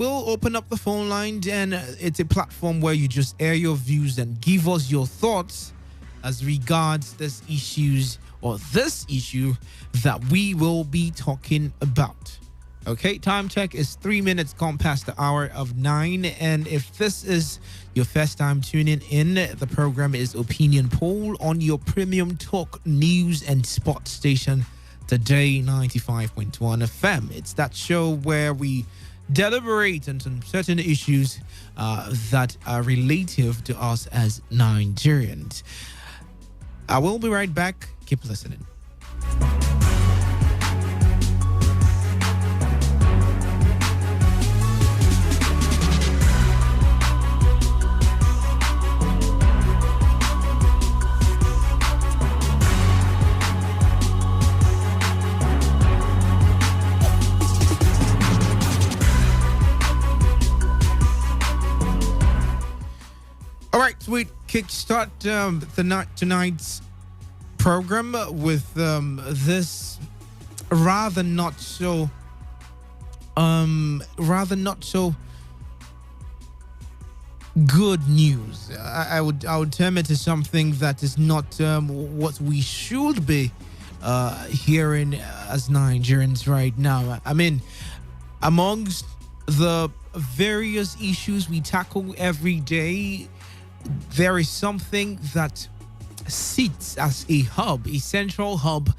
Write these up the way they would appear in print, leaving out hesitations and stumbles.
we'll open up the phone line, and it's a platform where you just air your views and give us your thoughts as regards this issue that we will be talking about. Okay, time check is 3 minutes gone past the hour of 9. And if this is your first time tuning in, the program is Opinion Poll on your premium talk news and sports station, Today 95.1 FM. It's that show where we deliberate on some certain issues that are relative to us as Nigerians. I will be right back. Keep listening. All right, we kickstart tonight's program with this rather not so good news. I would term it as something that is not what we should be hearing as Nigerians right now. I mean, amongst the various issues we tackle every day, there is something that sits as a central hub,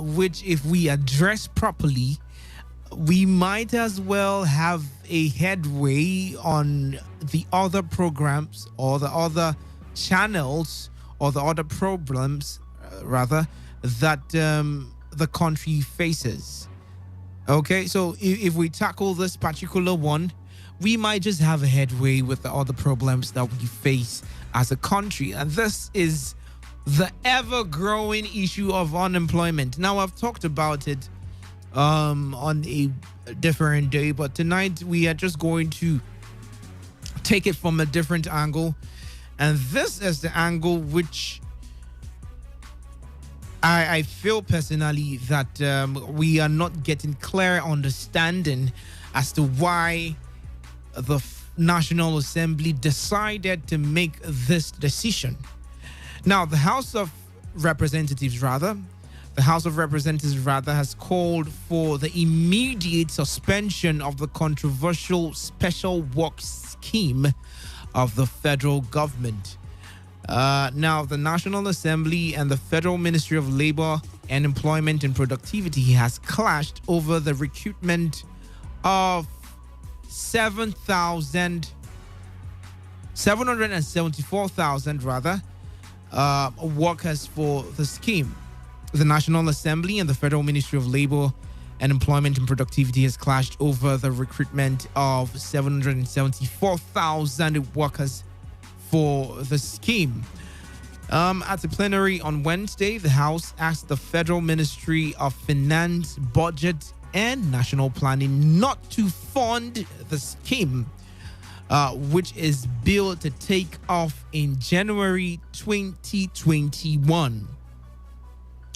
which if we address properly, we might as well have a headway on the other programs or the other channels or the other problems, that the country faces. Okay, so if we tackle this particular one, we might just have a headway with the other problems that we face as a country. And this is the ever-growing issue of unemployment. Now, I've talked about it on a different day, but tonight we are just going to take it from a different angle. And this is the angle which I feel personally that we are not getting clear understanding as to why the National Assembly decided to make this decision. Now, the House of Representatives has called for the immediate suspension of the controversial special work scheme of the federal government. Now, the National Assembly and the Federal Ministry of Labor and Employment and Productivity has clashed over the recruitment of 774,000 workers for the scheme. The National Assembly and the Federal Ministry of Labor and Employment and Productivity has clashed over the recruitment of 774,000 workers for the scheme. At the plenary on Wednesday, the House asked the Federal Ministry of Finance, Budget and National Planning not to fund the scheme, which is billed to take off in January 2021.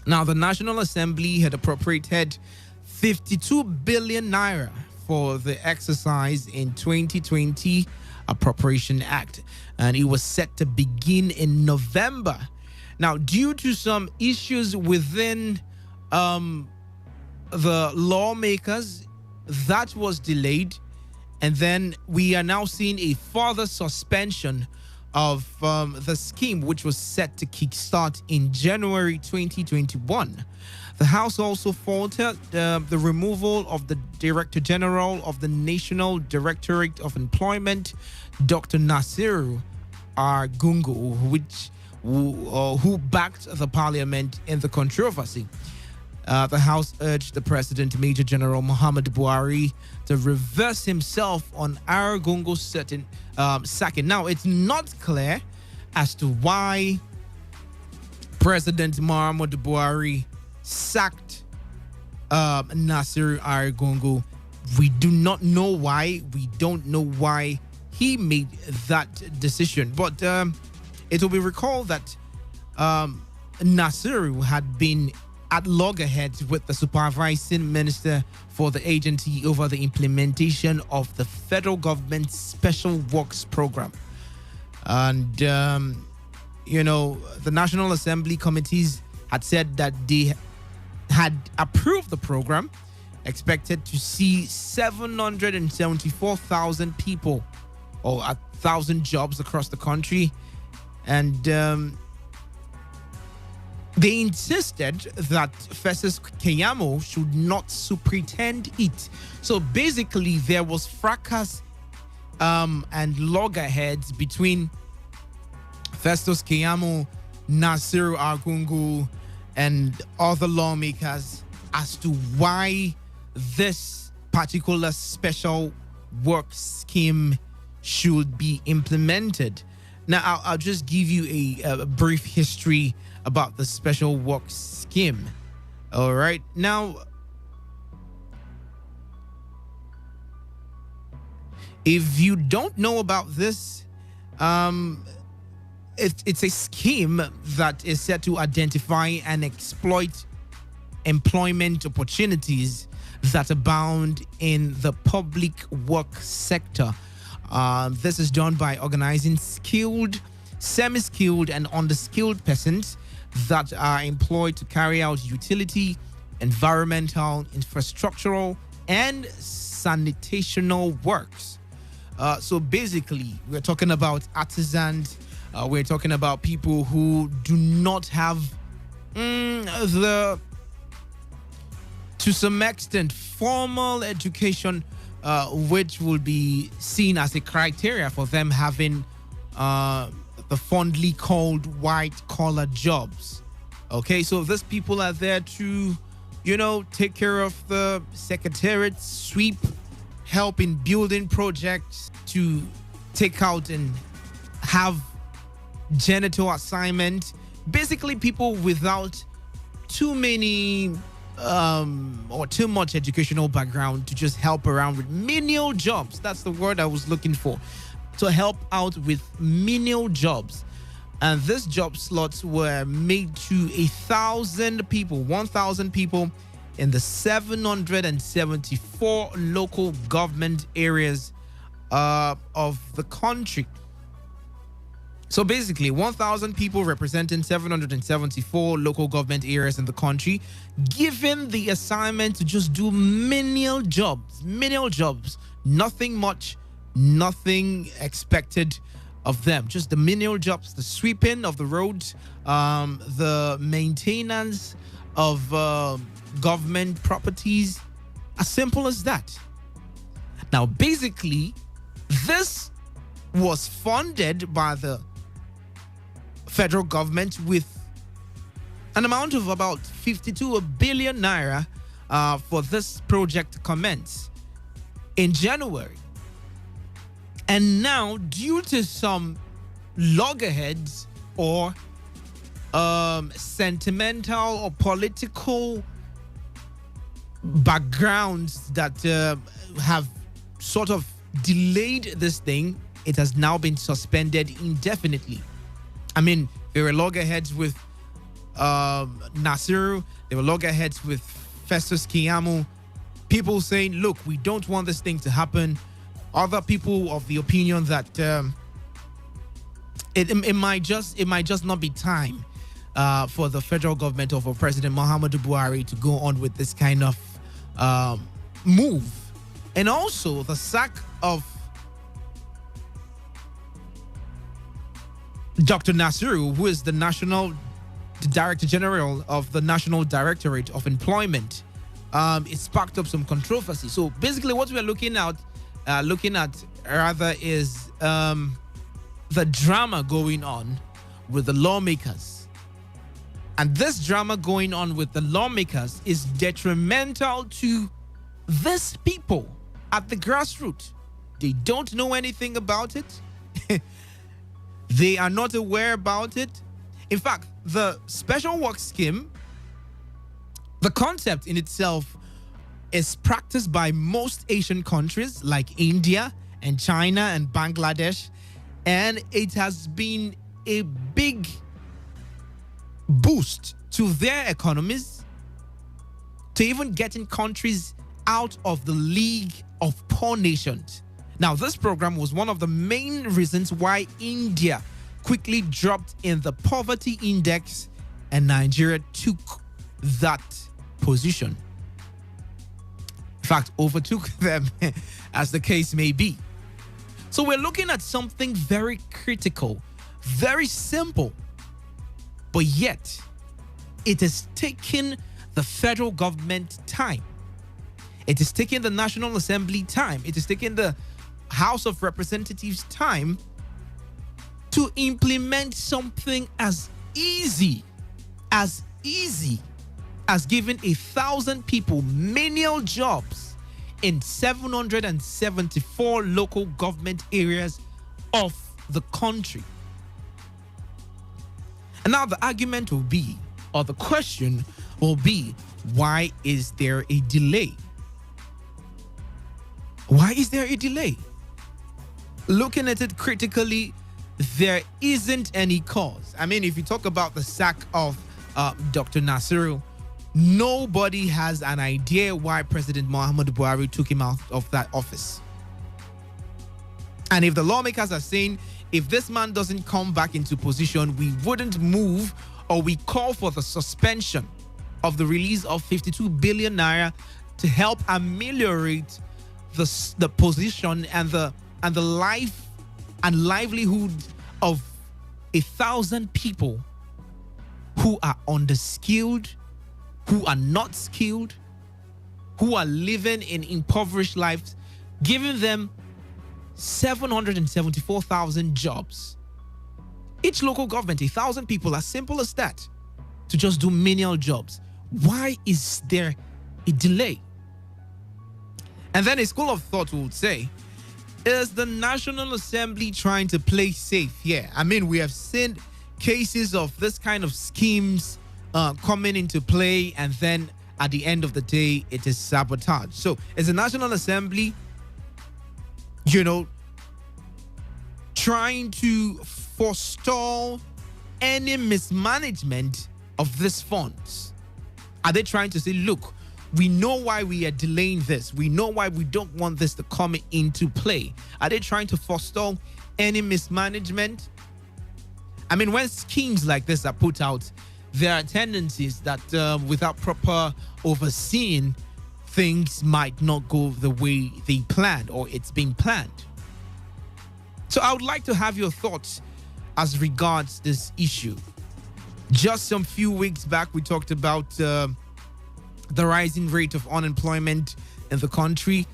Now, the National Assembly had appropriated 52 billion naira for the exercise in 2020 Appropriation Act, and it was set to begin in November. Now, due to some issues within the lawmakers, that was delayed, and then we are now seeing a further suspension of the scheme, which was set to kickstart in January 2021. The House also faulted the removal of the Director General of the National Directorate of Employment, Dr. Nasiru Argungu, who backed the parliament in the controversy. The House urged the President, Major General Muhammadu Buhari, to reverse himself on Argungu's sacking. Now, it's not clear as to why President Muhammadu Buhari sacked Nasiru Argungu. We do not know why. We don't know why he made that decision. But it will be recalled that Nasiru had been at loggerheads with the supervising minister for the agency over the implementation of the federal government's special works program. And, the National Assembly committees had said that they had approved the program, expected to see 774,000 people or 1,000 jobs across the country. And they insisted that Festus Keyamo should not superintend it. So basically, there was fracas and loggerheads between Festus Keyamo, Nasiru Argungu, and other lawmakers as to why this particular special work scheme should be implemented. Now, I'll just give you a brief history about the special work scheme. All right. Now, if you don't know about this, it's a scheme that is set to identify and exploit employment opportunities that abound in the public work sector. This is done by organizing skilled, semi-skilled, and underskilled persons that are employed to carry out utility, environmental, infrastructural, and sanitational works. So basically, we're talking about artisans. We're talking about people who do not have to some extent, formal education, which will be seen as a criteria for them having the fondly called white-collar jobs. Okay, so these people are there to, take care of the secretariat, sweep, help in building projects, to take out and have janitor assignment. Basically, people without too many or too much educational background to just help around with menial jobs. That's the word I was looking for. To help out with menial jobs. And these job slots were made to 1,000 people in the 774 local government areas of the country. So basically, 1,000 people representing 774 local government areas in the country, given the assignment to just do menial jobs, nothing much, nothing expected of them. Just the menial jobs, the sweeping of the roads, the maintenance of government properties, as simple as that. Now, basically, this was funded by the federal government with an amount of about 52 billion naira for this project to commence in January. And now, due to some loggerheads or sentimental or political backgrounds that have sort of delayed this thing, it has now been suspended indefinitely. I mean, there were loggerheads with Nasiru, there were loggerheads with Festus Keyamo, people saying, look, we don't want this thing to happen. Other people of the opinion that it might just not be time for the federal government or for President Muhammadu Buhari to go on with this kind of move. And also the sack of Dr. Nasiru, who is the Director General of the National Directorate of Employment, it sparked up some controversy. So basically what we're looking at is the drama going on with the lawmakers. And this drama going on with the lawmakers is detrimental to these people at the grassroots. They don't know anything about it. They are not aware about it. In fact, the special work scheme, the concept in itself is practiced by most Asian countries like India and China and Bangladesh, and it has been a big boost to their economies to even getting countries out of the League of Poor Nations. Now, this program was one of the main reasons why India quickly dropped in the poverty index and Nigeria took that position. In fact, overtook them, as the case may be. So we're looking at something very critical, very simple, but yet it is taking the federal government time. It is taking the National Assembly time. It is taking the House of Representatives time to implement something as easy as giving 1,000 people menial jobs in 774 local government areas of the country. And now the argument will be, or the question will be, why is there a delay? Why is there a delay? Looking at it critically, there isn't any cause. I mean, if you talk about the sack of Dr. Nasiru, nobody has an idea why President Muhammadu Buhari took him out of that office. And if the lawmakers are saying, if this man doesn't come back into position, we wouldn't move, or we call for the suspension of the release of 52 billion naira to help ameliorate the position and the life and livelihood of 1,000 people who are underskilled, who are not skilled, who are living in impoverished lives, giving them 774,000 jobs. Each local government, 1,000 people, as simple as that, to just do menial jobs. Why is there a delay? And then a school of thought would say, is the National Assembly trying to play safe here? I mean, we have seen cases of this kind of schemes coming into play, and then at the end of the day, it is sabotage. So is the National Assembly, trying to forestall any mismanagement of these funds? Are they trying to say, look, we know why we are delaying this. We know why we don't want this to come into play. Are they trying to forestall any mismanagement? I mean, when schemes like this are put out, there are tendencies that without proper overseeing, things might not go the way they planned or it's been planned. So I would like to have your thoughts as regards this issue. Just some few weeks back, we talked about the rising rate of unemployment in the country.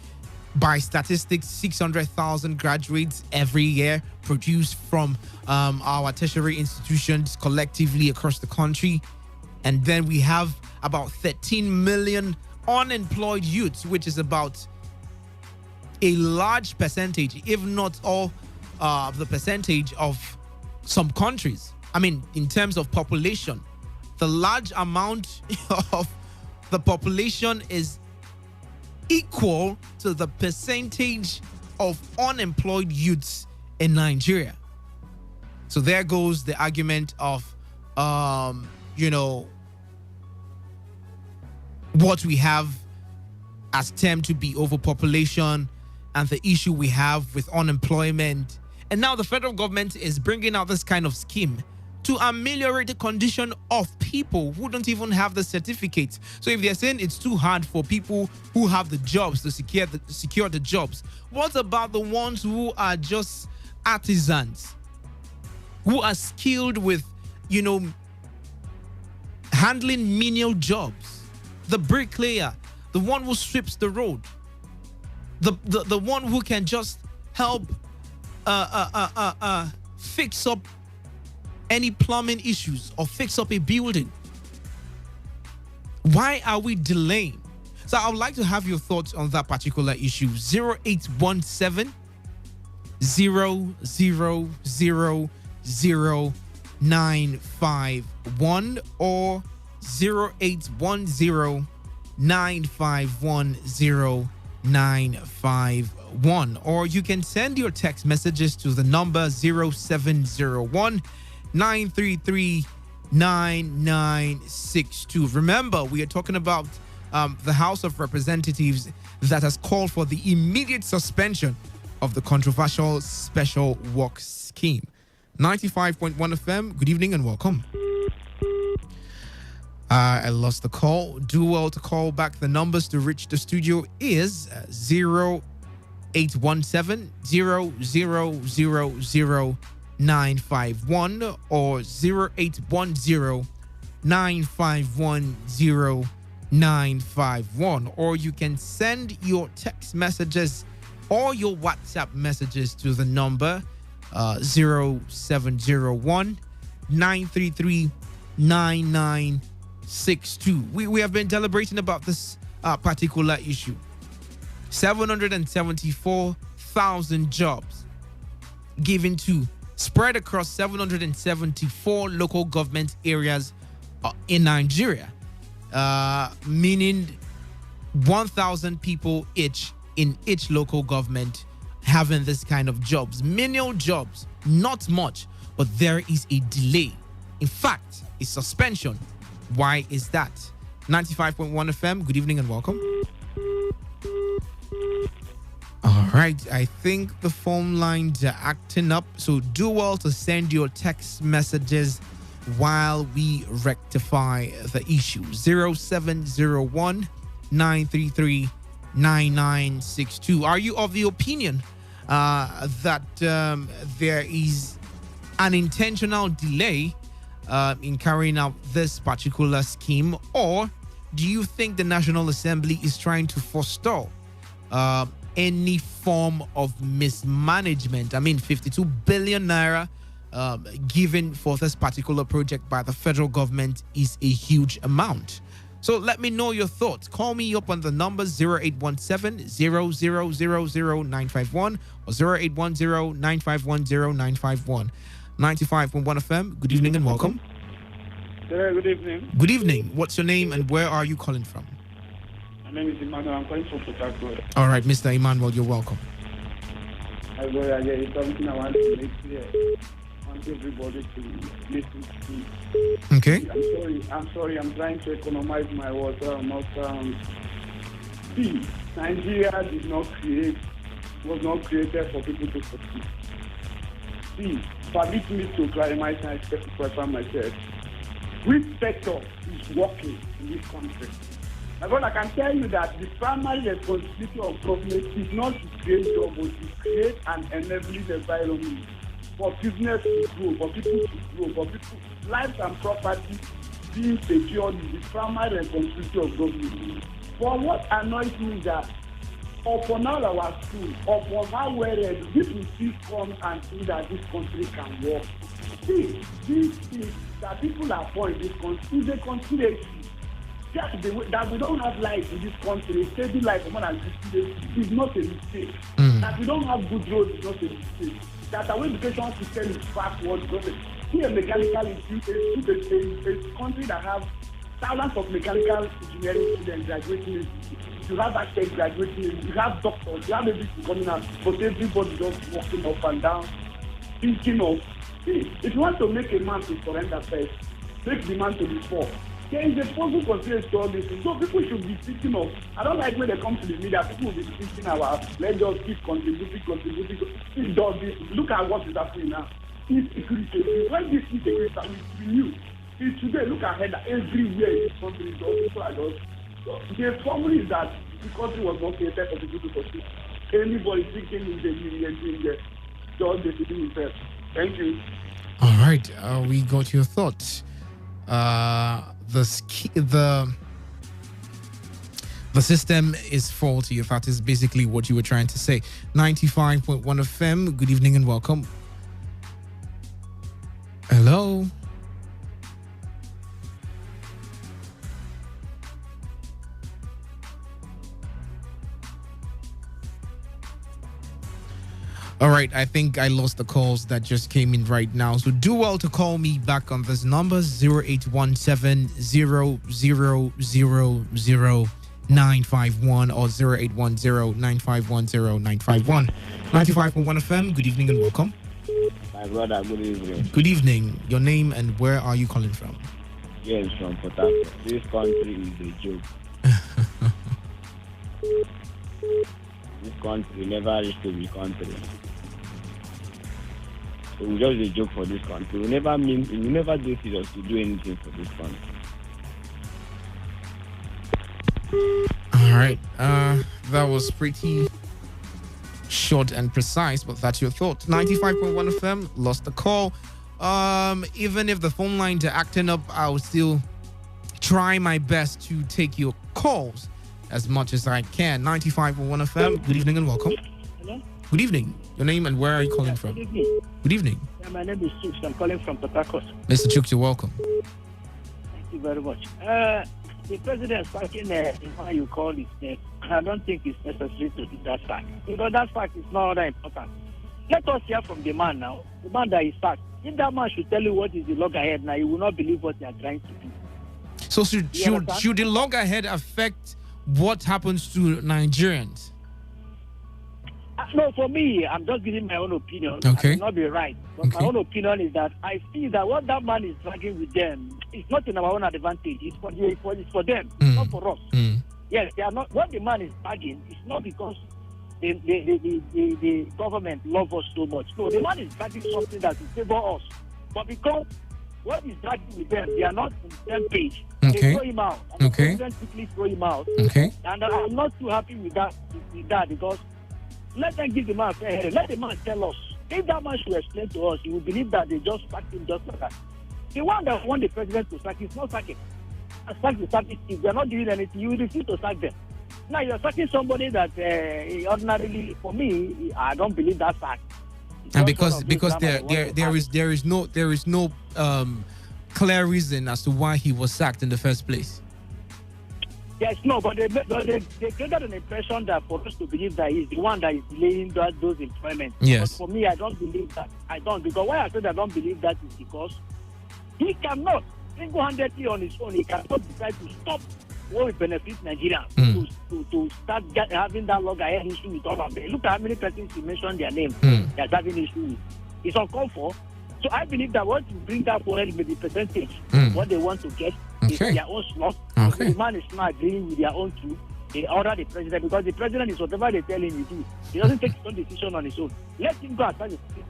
By statistics, 600,000 graduates every year produced from our tertiary institutions collectively across the country. And then we have about 13 million unemployed youths, which is about a large percentage, if not all the percentage of some countries. I mean, in terms of population, the large amount of the population is equal to the percentage of unemployed youths in Nigeria. So there goes the argument of, what we have as termed to be overpopulation and the issue we have with unemployment. And now the federal government is bringing out this kind of scheme to ameliorate the condition of people who don't even have the certificates. So if they're saying it's too hard for people who have the jobs to secure the jobs, what about the ones who are just artisans, who are skilled with, handling menial jobs? The bricklayer, the one who sweeps the road, the one who can just help fix up any plumbing issues or fix up a building. Why are we delaying? So I would like to have your thoughts on that particular issue. 0817 000 951 or 0810 951 0951, or you can send your text messages to the number 0701 933 9962. Remember, we are talking about the House of Representatives that has called for the immediate suspension of the controversial special work scheme. 95.1 FM, good evening and welcome. I lost the call. Do well to call back. The numbers to reach the studio is 0817 0000951 or 0810 9510951, or you can send your text messages or your WhatsApp messages to the number 0701 933 9962. We have been deliberating about this particular issue. 774,000 jobs given to spread across 774 local government areas in Nigeria, meaning 1,000 people each in each local government having this kind of jobs. Menial jobs, not much, but there is a delay. In fact, a suspension. Why is that? 95.1 FM, good evening and welcome. All right, I think the phone lines are acting up, so do well to send your text messages while we rectify the issue. 0701 933 9962. Are you of the opinion that there is an intentional delay in carrying out this particular scheme, or do you think the National Assembly is trying to forestall any form of mismanagement? I mean, 52 billion naira given for this particular project by the federal government is a huge amount. So let me know your thoughts. Call me up on the numbers 0817 0000951 or 0810 9510951. 95.1 FM, good evening and welcome. Good evening. Good evening. What's your name and where are you calling from? My name is Emmanuel. I'm calling from Port Harcourt. All right, Mr. Emmanuel, you're welcome. I go there. It's something I want to make clear. I want everybody to listen to me. Okay. I'm sorry. I'm trying to economize my words. See, Nigeria was not created for people to succeed. See, permit me to clarify myself. Which sector is working in this country? My brother, I can tell you that the primary responsibility of government is not to create jobs, but to create an enabling environment for business to grow, for people to grow, for people's lives and property being secured is the primary responsibility of government. But what annoys me is that upon all our schools, upon how well people still come and see that this country can work. See, these things that people are for in this country is a conspiracy. Just the way that we don't have life in this country, steady life for more than 50 days is not a mistake. That we don't have good roads is not a mistake. That our education system is backward. See a mechanical institute, a country that have thousands of mechanical engineering students graduating. You have architects graduating, you have doctors, you have everything coming out, but everybody just walking up and down, thinking of, see, if you want to make a man to surrender first, make the man to be poor. There is a possible consideration to all this. So people should be thinking of, I don't like when they come to the media, people will be thinking about, let's just keep contributing, please do this. Look at what is happening now. Insecurity. When this insecurity is renewed, today, look ahead, everywhere in this country, people are just. So the formula is that the country was not created for people to succeed. Anybody thinking in the million in the just decision himself. Thank you. All right, we got your thoughts. The system is faulty. That is basically what you were trying to say. 95.1 FM. Good evening and welcome. Hello. All right, I think I lost the calls that just came in right now. So do well to call me back on this number, 0817 0000951 or 0810 9510951. 95.1 FM, good evening and welcome. My brother, good evening. Good evening. Your name and where are you calling from? Yes, from Port Harcourt. This country is a joke. This country never reach to be country. So we just a joke for this country. We never do serious to do anything for this country. All right. That was pretty short and precise, but that's your thought. 95.1 FM lost the call. Even if the phone lines are acting up, I'll still try my best to take your calls as much as I can. 95.1 FM. Good evening and welcome. Hello? Good evening. Your name and where are you calling from? Good evening. Good evening. My name is Chooks. I'm calling from Port Harcourt. Mr. Chooks, you're welcome. Thank you very much. The president speaking in how you call his name, I don't think it's necessary to do that fact. Because that fact is not that important. Let us hear from the man now. The man that is sacked. If that man should tell you what is the loggerhead now, you will not believe what they are trying to do. So should the loggerhead affect what happens to Nigerians? No, for me, I'm just giving my own opinion. Okay. I may not be right. But Okay. my own opinion is that I feel that what that man is dragging with them, it's not in our own advantage. It's for them, not for us. Yes, they are not. What the man is dragging is not because the government love us so much. No, the man is dragging something that will favor us. But because what is dragging with them, they are not on the same page. Okay. They throw him out. And Okay. the president quickly throw him out. Okay. And I'm not too happy with that because let them give the man a fair hearing. Let the man tell us. If that man should explain to us, he will believe that they just sacked him just like that. The one that want the president to sack is not sacking. Sack the service chief. They are not doing anything. You refuse to sack them. Now you're sacking somebody that ordinarily, for me, I don't believe that sack. And because there is no clear reason as to why he was sacked in the first place. Yes, no, but they created an impression that for us to believe that he's the one that is delaying those employment. Yes. But for me, I don't believe that. I don't. Because why I said I don't believe that is because he cannot, single-handedly on his own, he cannot decide to stop what will benefit Nigeria to start having that loggerhead issue with all of them. Look at how many persons you mentioned their name that's having issue with. It's uncalled for. So I believe that what you bring that forward with the percentage, what they want to get is their own slot. Okay. The man is not agreeing with their own truth. They order the president because the president is whatever they tell him to do. He doesn't take his own decision on his own. Let him go outside the city.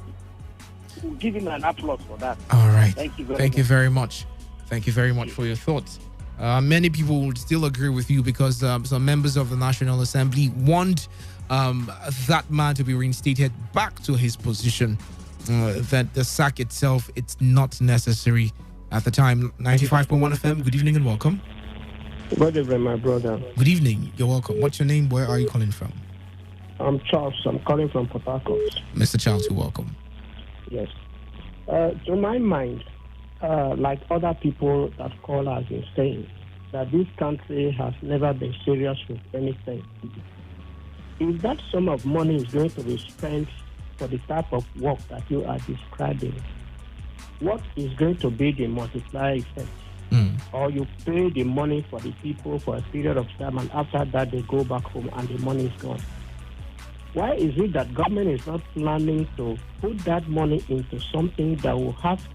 We'll give him an applause for that. All right. Thank you very Thank much. you very much. Thank you very much for your thoughts. Many people would still agree with you because some members of the National Assembly want that man to be reinstated back to his position. That the sack itself, it's not necessary at the time. 95.1 FM, good evening and welcome. Good evening, my brother. Good evening, you're welcome. What's your name? Where are you calling from? I'm Charles. I'm calling from Port Harcourt. Mr. Charles, you're welcome. Yes. To my mind, like other people that call us in saying that this country has never been serious with anything. If that sum of money is going to be spent for the type of work that you are describing, what is going to be the multiplier effect? Or you pay the money for the people for a period of time and after that they go back home and the money is gone. Why is it that government is not planning to put that money into something that will have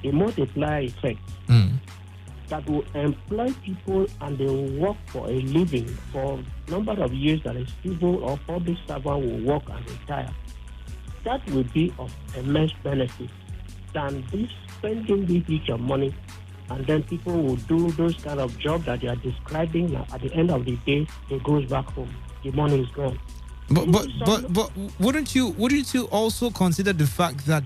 a multiplier effect, that will employ people and they will work for a living for a number of years that is civil or public servant will work and retire? That will be of immense benefit than this spending this huge of money and then people will do those kind of jobs that they are describing. Now, at the end of the day, they goes back home. The money is gone. But wouldn't you also consider the fact that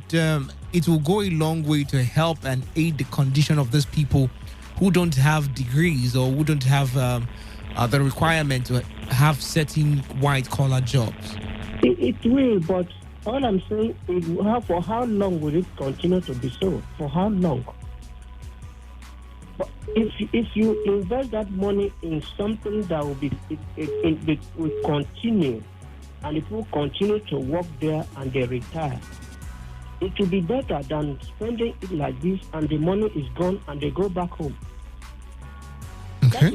it will go a long way to help and aid the condition of those people who don't have degrees or who don't have the requirement to have certain white collar jobs? It will, but all I'm saying is for how long will it continue to be so? For how long? But if you invest that money in something that will it will continue, and it will continue to work there and they retire, it will be better than spending it like this and the money is gone and they go back home. Okay. That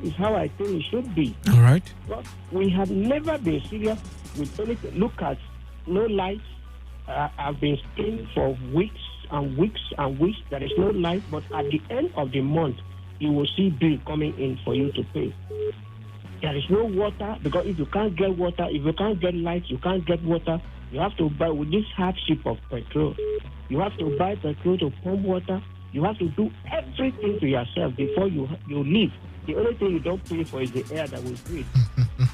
is how I think it should be. All right. But we have never been serious with anything. Look at no lights. I've been staying for weeks and weeks and weeks. There is no light, but at the end of the month, you will see bill coming in for you to pay. There is no water, because if you can't get water, if you can't get light, you can't get water. You have to buy, with this hardship of petrol, you have to buy petrol to pump water. You have to do everything to yourself before you leave. The only thing you don't pay for is the air that we breathe.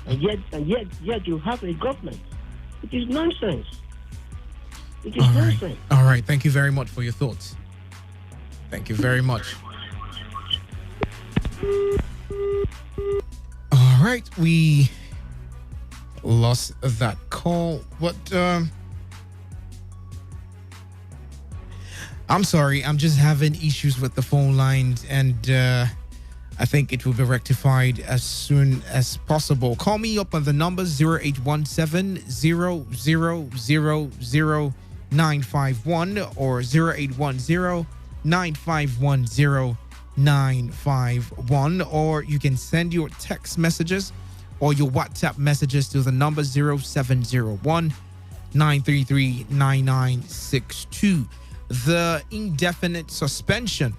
and yet you have a government. It is nonsense. It is nonsense. All right. Thank you very much for your thoughts. Thank you very much. All right, we lost that call, but I'm sorry, I'm just having issues with the phone lines, and I think it will be rectified as soon as possible. Call me up on the number 0817 0000951 or 0810 9510 951, or you can send your text messages or your WhatsApp messages to the number 0701 933 9962. The indefinite suspension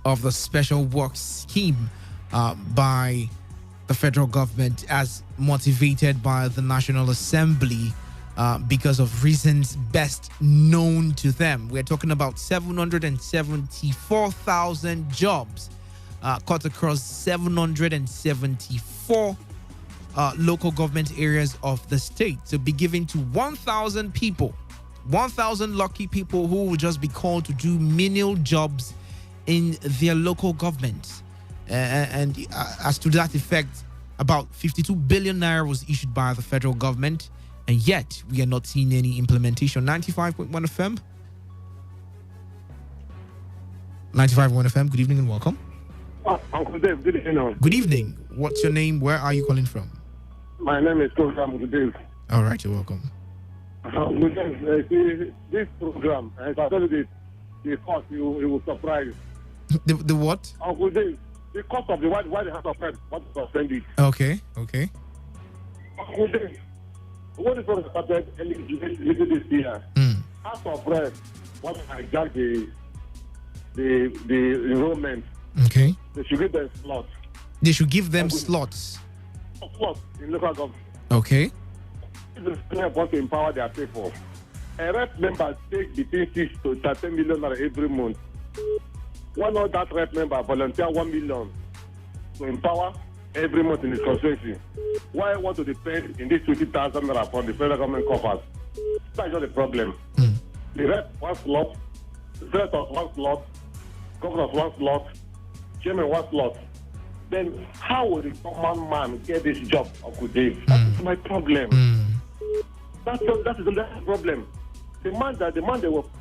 of the special works scheme by the federal government, as motivated by the National Assembly because of reasons best known to them. We're talking about 774,000 jobs cut across 774 local government areas of the state to be given to 1,000 people, 1,000 lucky people who will just be called to do menial jobs in their local governments. And as to that effect, about 52 billion naira was issued by the federal government, and yet we are not seeing any implementation. 95.1 FM. 95.1 FM. Good evening and welcome. Uncle Dave, good evening. Good evening. What's your name? Where are you calling from? My name is Uncle Dave. All right, you're welcome. This program, as I tell you the cost, you will surprise. The what? Uncle Dave, the cost of the why they have to spend, what to spend it. Okay. Uncle Dave, when this program started later this year, House of Reps want to hijack the enrollment. Okay. They should give them slots. They should give them slots. Slots in local government. Okay. If the students want to empower their people, a rep member take between 6 to 13 million every month. Why not that rep member volunteer 1 million to empower every month in his constituency? Why want to depend in this 20,000 naira from the federal government coffers? That's not the problem. The rep one slot, the senator one slot, governor one slot, chairman one slot. Then how will the common man get this job of good day? That is my problem. That is the problem. The man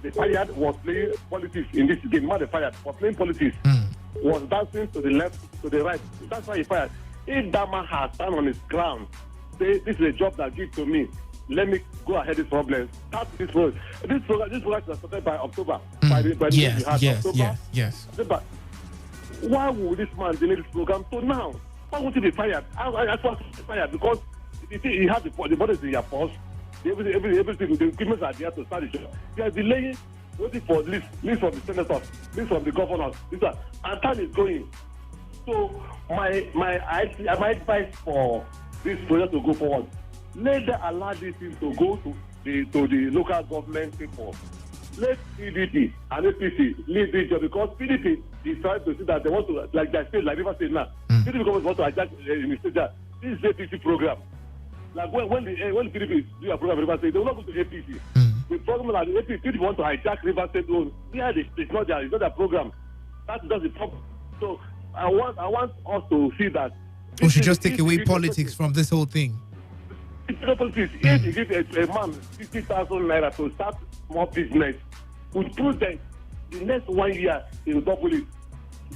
they fired was playing politics in this game. The man they fired was playing politics, was dancing to the left, to the right. That's why he fired. If that man had stand on his ground, say this is a job that gives to me, let me go ahead this problem. Start this road. This program is started by October. Yes. October. Why would this man delay this program to now? Why would he be fired? I thought he was fired because he had the bodies in your force. Everything, the equipment are there to start the job. They are delaying, waiting for list from the senators, list from the governors. And time is going. So my advice for this project to go forward, let them allow this thing to go to the local government people. Let PDP and APC lead this job, because PDP is trying to see that they want to, like they say, like River State now. PDP government want to hijack in the state that this is APC program. Like when the PDP do a program in River State, they will not go to APC. The problem is that the PDP want to hijack River State loan. Yeah, it's not their program. That's just the problem. So I want us to see that we should just take away politics from this whole thing. Politics. If you give a man 50,000 naira to start small business, with prudence, the next 1 year he will double it.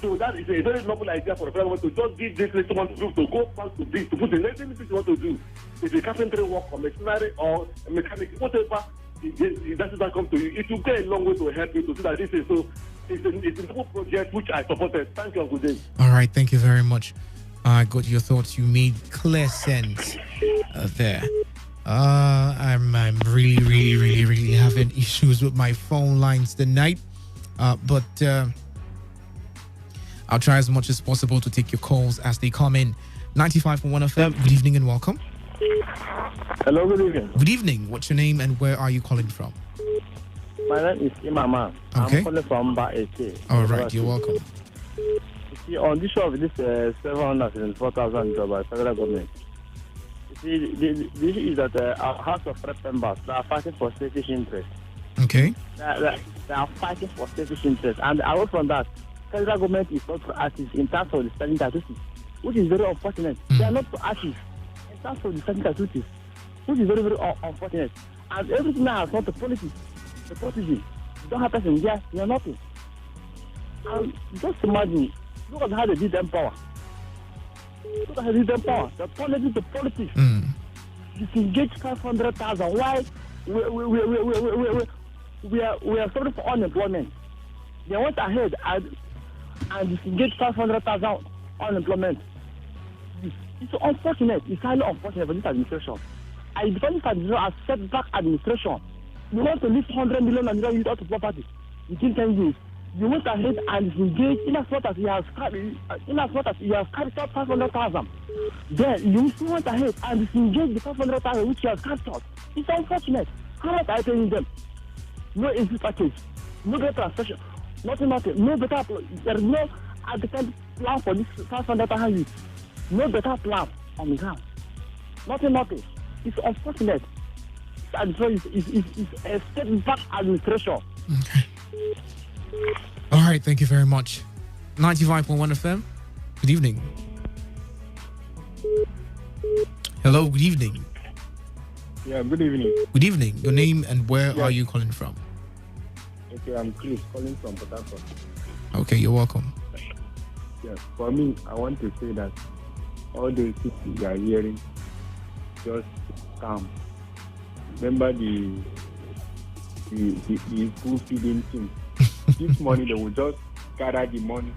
So that is a very noble idea for the federal government to just give this little one to do, to go back to this, to put the next thing you want to do. If a carpentry work or machinery or a mechanic, whatever, it doesn't come to you. It will go a long way to help you to see that this is so. It's a noble project which I supported. Thank you, good day. All right, thank you very much. I got your thoughts. You made clear sense there. I'm really having issues with my phone lines tonight. But I'll try as much as possible to take your calls as they come in. 95.1 FM, good evening and welcome. Hello, good evening. Good evening. What's your name and where are you calling from? My name is Imama. Okay. I'm calling from Ba-Eke. All right, you're welcome. You see, on this show of this 774,000 job by federal government, you see, the issue is that our House of Rep members they are fighting for selfish interest. Okay. They are fighting for selfish interest. And away from that, federal government is not proactive in terms of the spending statistics, which is very unfortunate. They are not proactive in terms of the spending statistics, which is very, very unfortunate. And everything now has not the policy. The policy, you don't have person there, you're nothing. And just imagine, look at how they did them power. Look at how they did them power. The politics. Disengage 500,000. Why? We are sorry for unemployment. They went ahead and disengaged 500,000 unemployment. It's unfortunate. It's highly unfortunate for this administration. I defend this administration as setback administration. You want to leave 100 million and use out of property within 10 years. You went ahead and disengaged in as much as he has carried out 500,000. Then you still went ahead and disengaged the 500,000 which he has carried out. It's unfortunate. How much are you paying them? No exit package, no better transaction, nothing, no better plan. There is no adequate plan for this 500,000 youth. No better plan on the ground. Nothing. It's unfortunate. And so it's a step back administration. Okay. All right, thank you very much. 95.1 FM, good evening. Hello, good evening. Yeah, good evening. Good evening. Your name and where are you calling from? Okay, I'm Chris calling from Port Harcourt. Okay, you're welcome. Yes, for me, I want to say that all those things you are hearing, just calm. Remember the school feeding thing. This money, they will just gather the money,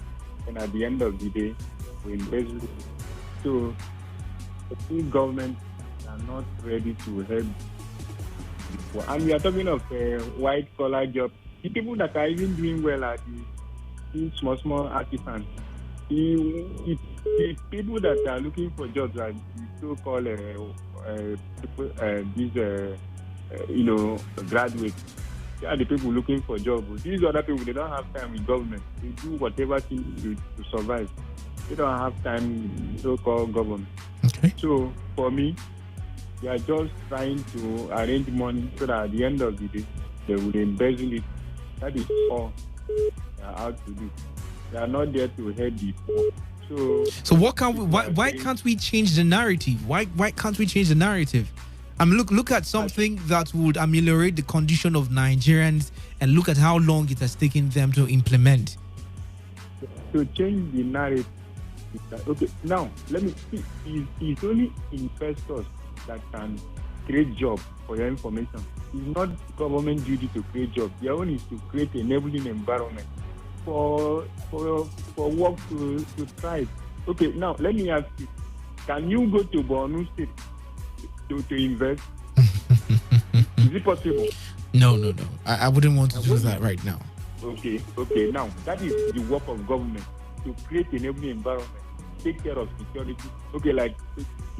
and at the end of the day, we invest it. So, the government are not ready to help people. And we are talking of white collar jobs. The people that are even doing well are the small artisans. The people that are looking for jobs are the so-called graduates. They are the people looking for jobs. These other people, they don't have time with government. They do whatever things to survive. They don't have time with so-called government. Okay. So, for me, they are just trying to arrange money so that at the end of the day, they will embezzle it. That is all they are out to do. They are not there to help the poor. So what can we, why can't we change the narrative? Why can't we change the narrative? Look at something that would ameliorate the condition of Nigerians, and look at how long it has taken them to implement. To change the narrative. Okay, now let me see. It's only investors that can create jobs. For your information, it's not government duty to create jobs. Their own is to create an enabling environment for work to thrive. Okay, now let me ask you: can you go to Borno State to invest? Is it possible? No. I wouldn't want to do that right now. Okay. Now that is the work of government, to create an enabling environment, take care of security. Okay, like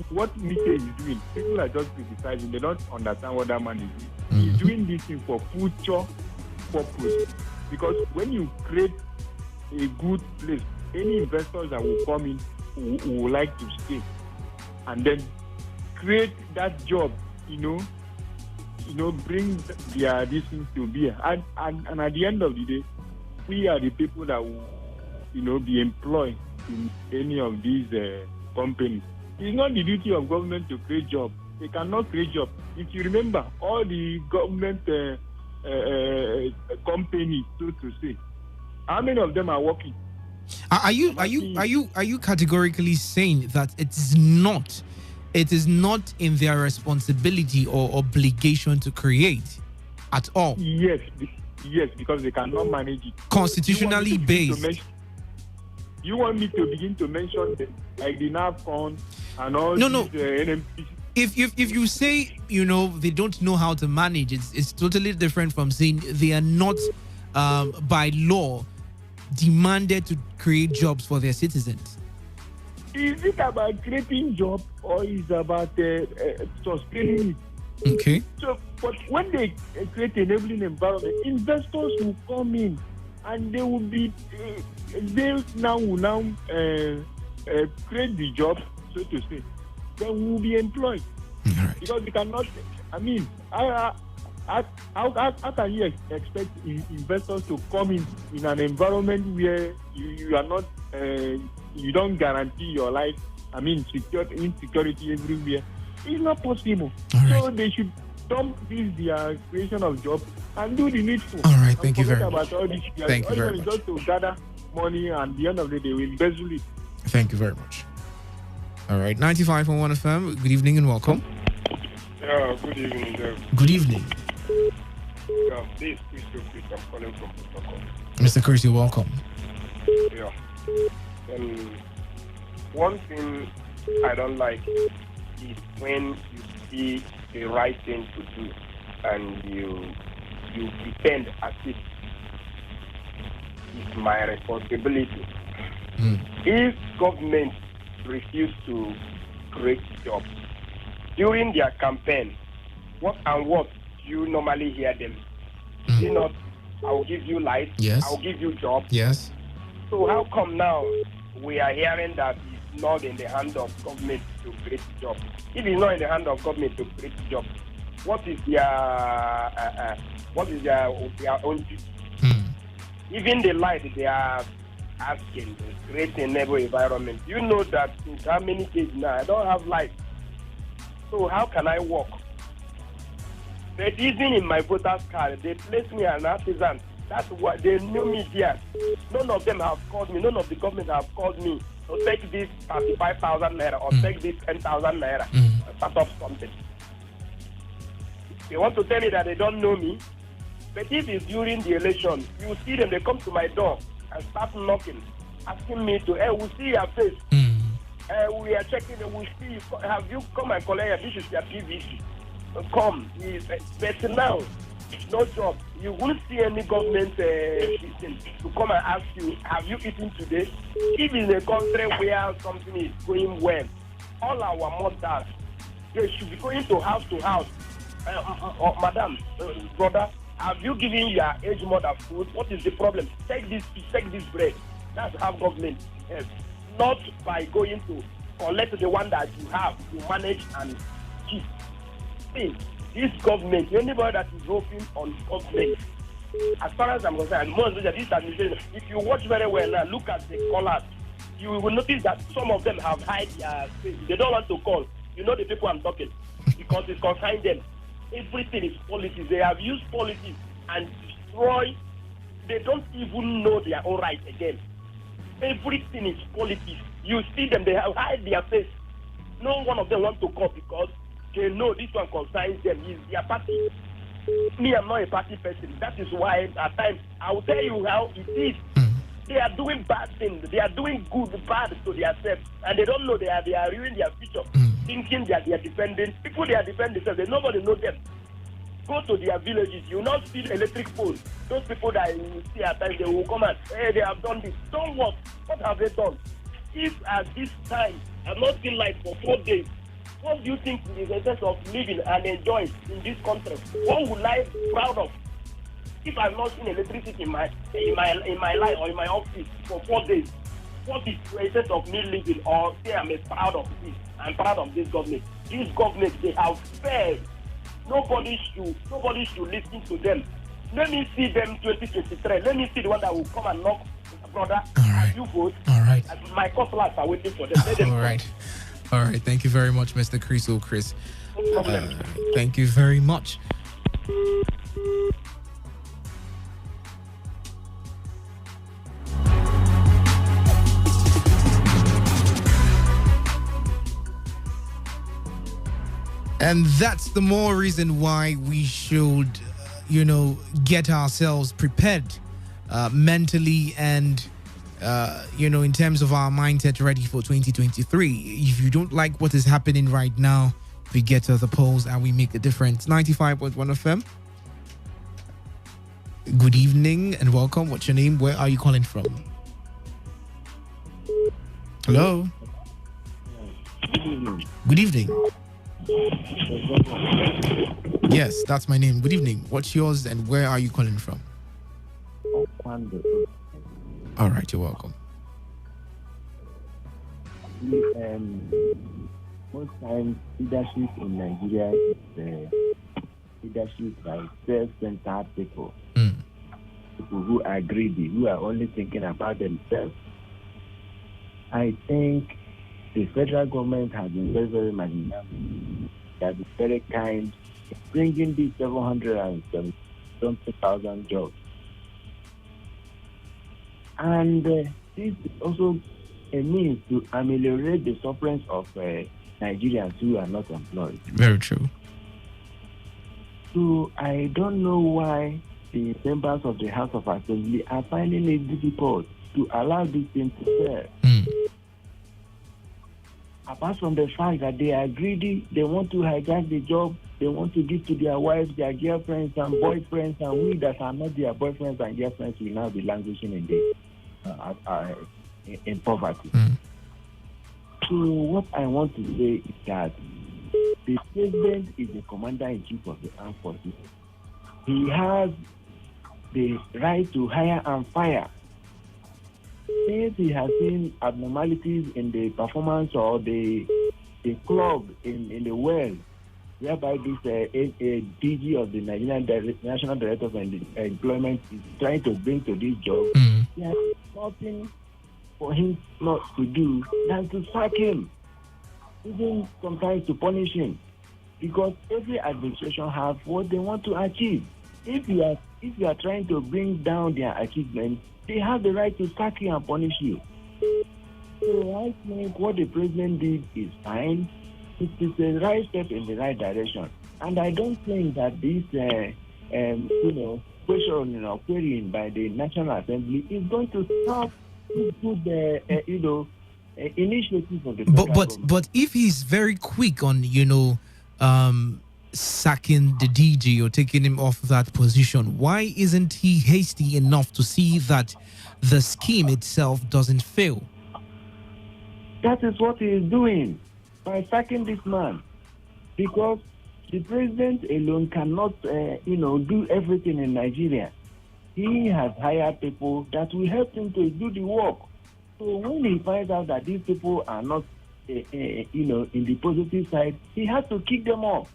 what Mike is doing, people are just criticizing. They don't understand what that man is doing. He's doing this thing for future purpose. Because when you create a good place, any investors that will come in who would like to stay, and then create that job, bring their this thing to bear. And at the end of the day, we are the people that will, be employed in any of these companies. It's not the duty of government to create jobs. They cannot create jobs. If you remember, all the government companies, so to say, how many of them are working? Are you categorically saying that it is not in their responsibility or obligation to create at all? Yes, because they cannot manage it. Constitutionally based. You want me to begin to mention them, like the NAFCON and all these NMP? If you say they don't know how to manage, it's totally different from saying they are not by law demanded to create jobs for their citizens? Is it about creating job or is about sustaining it? Okay. So, but when they create enabling environment, investors will come in and they will be they will now create the job, so to say. Then we will be employed. All right. Because we cannot. I mean, how can you expect investors to come in an environment where you are not you don't guarantee your life? I mean, insecurity everywhere. It's not possible. Right. So they should dump their creation of jobs and do the needful. All right, thank you very much. Thank you very much. Just to gather money, and at the end of the day, they will embezzle it. Thank you very much. All right, 95.1 FM. Good evening and welcome. Yeah, good evening, Dave. Good evening. This is Chris. I'm calling from Protocol. Mr. Chris, you're welcome. Yeah. One thing I don't like is when you see the right thing to do and you pretend as if it's my responsibility. If government refuse to create jobs during their campaign, what do you normally hear them? You know, I'll give you light. Yes. I'll give you job. Yes. So how come now we are hearing that it's not in the hand of government to create jobs? If it's not in the hand of government to create jobs, what is their own duty? Even the light they are asking to create a neighbor environment. You know that in how many days now I don't have light. So how can I work? But even in my voter's card, they place me an artisan. That's what they knew me there. None of them have called me. None of the government have called me to take this 35,000 naira or take this 10,000 naira and start up something. They want to tell me that they don't know me. But if it's during the election, you see them, they come to my door and start knocking, asking me to, hey, we'll see your face. We are checking, we'll see you. Have you come and collect? This is your PVC. Come. But now, no job. You won't see any government system to come and ask you, have you eaten today? If in a country where something is going well, all our mothers, they should be going to house. Madam, brother, have you given your age mother food? What is the problem? Take this bread. That's how government is. Not by going to collect the one that you have, you manage and keep. See, this government, anybody that is working on government, as far as I'm concerned, most of this administration, if you watch very well now, look at the callers, you will notice that some of them have hide their face. They don't want to call. You know the people I'm talking, because it concerns them. Everything is politics. They have used politics and destroy. They don't even know their own right again. Everything is politics. You see them, they have hide their face. No one of them wants to call because they know this one concerns them. Is their party. Me, I'm not a party person. That is why at times I will tell you how it is. They are doing bad things. They are doing bad to themselves, and they don't know they are ruining their future, thinking that they are defending people. They are defending themselves. Nobody knows them. Go to their villages. You will not see electric poles. Those people that you see at times, they will come and hey, they have done this. Don't work. What have they done? If at this time I'm not seen light for 4 days, what do you think is the sense of living and enjoying in this country? What would I be proud of? If I've not seen electricity in my life or in my office for 4 days, what is the sense of me living or say I'm proud of this? I'm proud of this government. This government, they have failed. Nobody should listen to them. Let me see them 2023. Let me see the one that will come and knock, brother. All right. You vote. All right. My customers are waiting for them. Let them All right. All right. Thank you very much, Mr. Chris. No problem. Thank you very much. And that's the more reason why we should, get ourselves prepared mentally and, in terms of our mindset ready for 2023. If you don't like what is happening right now, we get to the polls and we make a difference. 95.1 FM. Good evening and welcome. What's your name? Where are you calling from? Hello. Good evening. Yes, that's my name. Good evening. What's yours and where are you calling from? All right, you're welcome. Most times, leadership in Nigeria is leadership by self-centered people. People who are greedy, who are only thinking about themselves. I think the federal government has been very, very magnanimous. They have been very kind in bringing these 770,000 jobs. And this is also a means to ameliorate the sufferings of Nigerians who are not employed. Very true. So I don't know why the members of the House of Assembly are finding it difficult to allow this thing to fail. Apart from the fact that they are greedy, they want to hijack the job, they want to give to their wives, their girlfriends and boyfriends, and we that are not their boyfriends and girlfriends will now be languishing in poverty. So what I want to say is that the president is the commander-in-chief of the armed forces. He has the right to hire and fire. Since he has seen abnormalities in the performance or the club in the world, whereby this DG of the Nigerian National Director of Employment is trying to bring to this job, there is nothing for him not to do than to sack him, even sometimes to punish him, because every administration has what they want to achieve. If you are trying to bring down their achievements, they have the right to sack you and punish you. So I think what the president did is fine. It is the right step in the right direction, and I don't think that this question querying by the National Assembly is going to stop the initiative of the but if he's very quick on sacking the DG or taking him off that position, why isn't he hasty enough to see that the scheme itself doesn't fail? That is what he is doing by sacking this man, because the president alone cannot do everything in Nigeria. He has hired people that will help him to do the work. So when he finds out that these people are not in the positive side, he has to kick them off.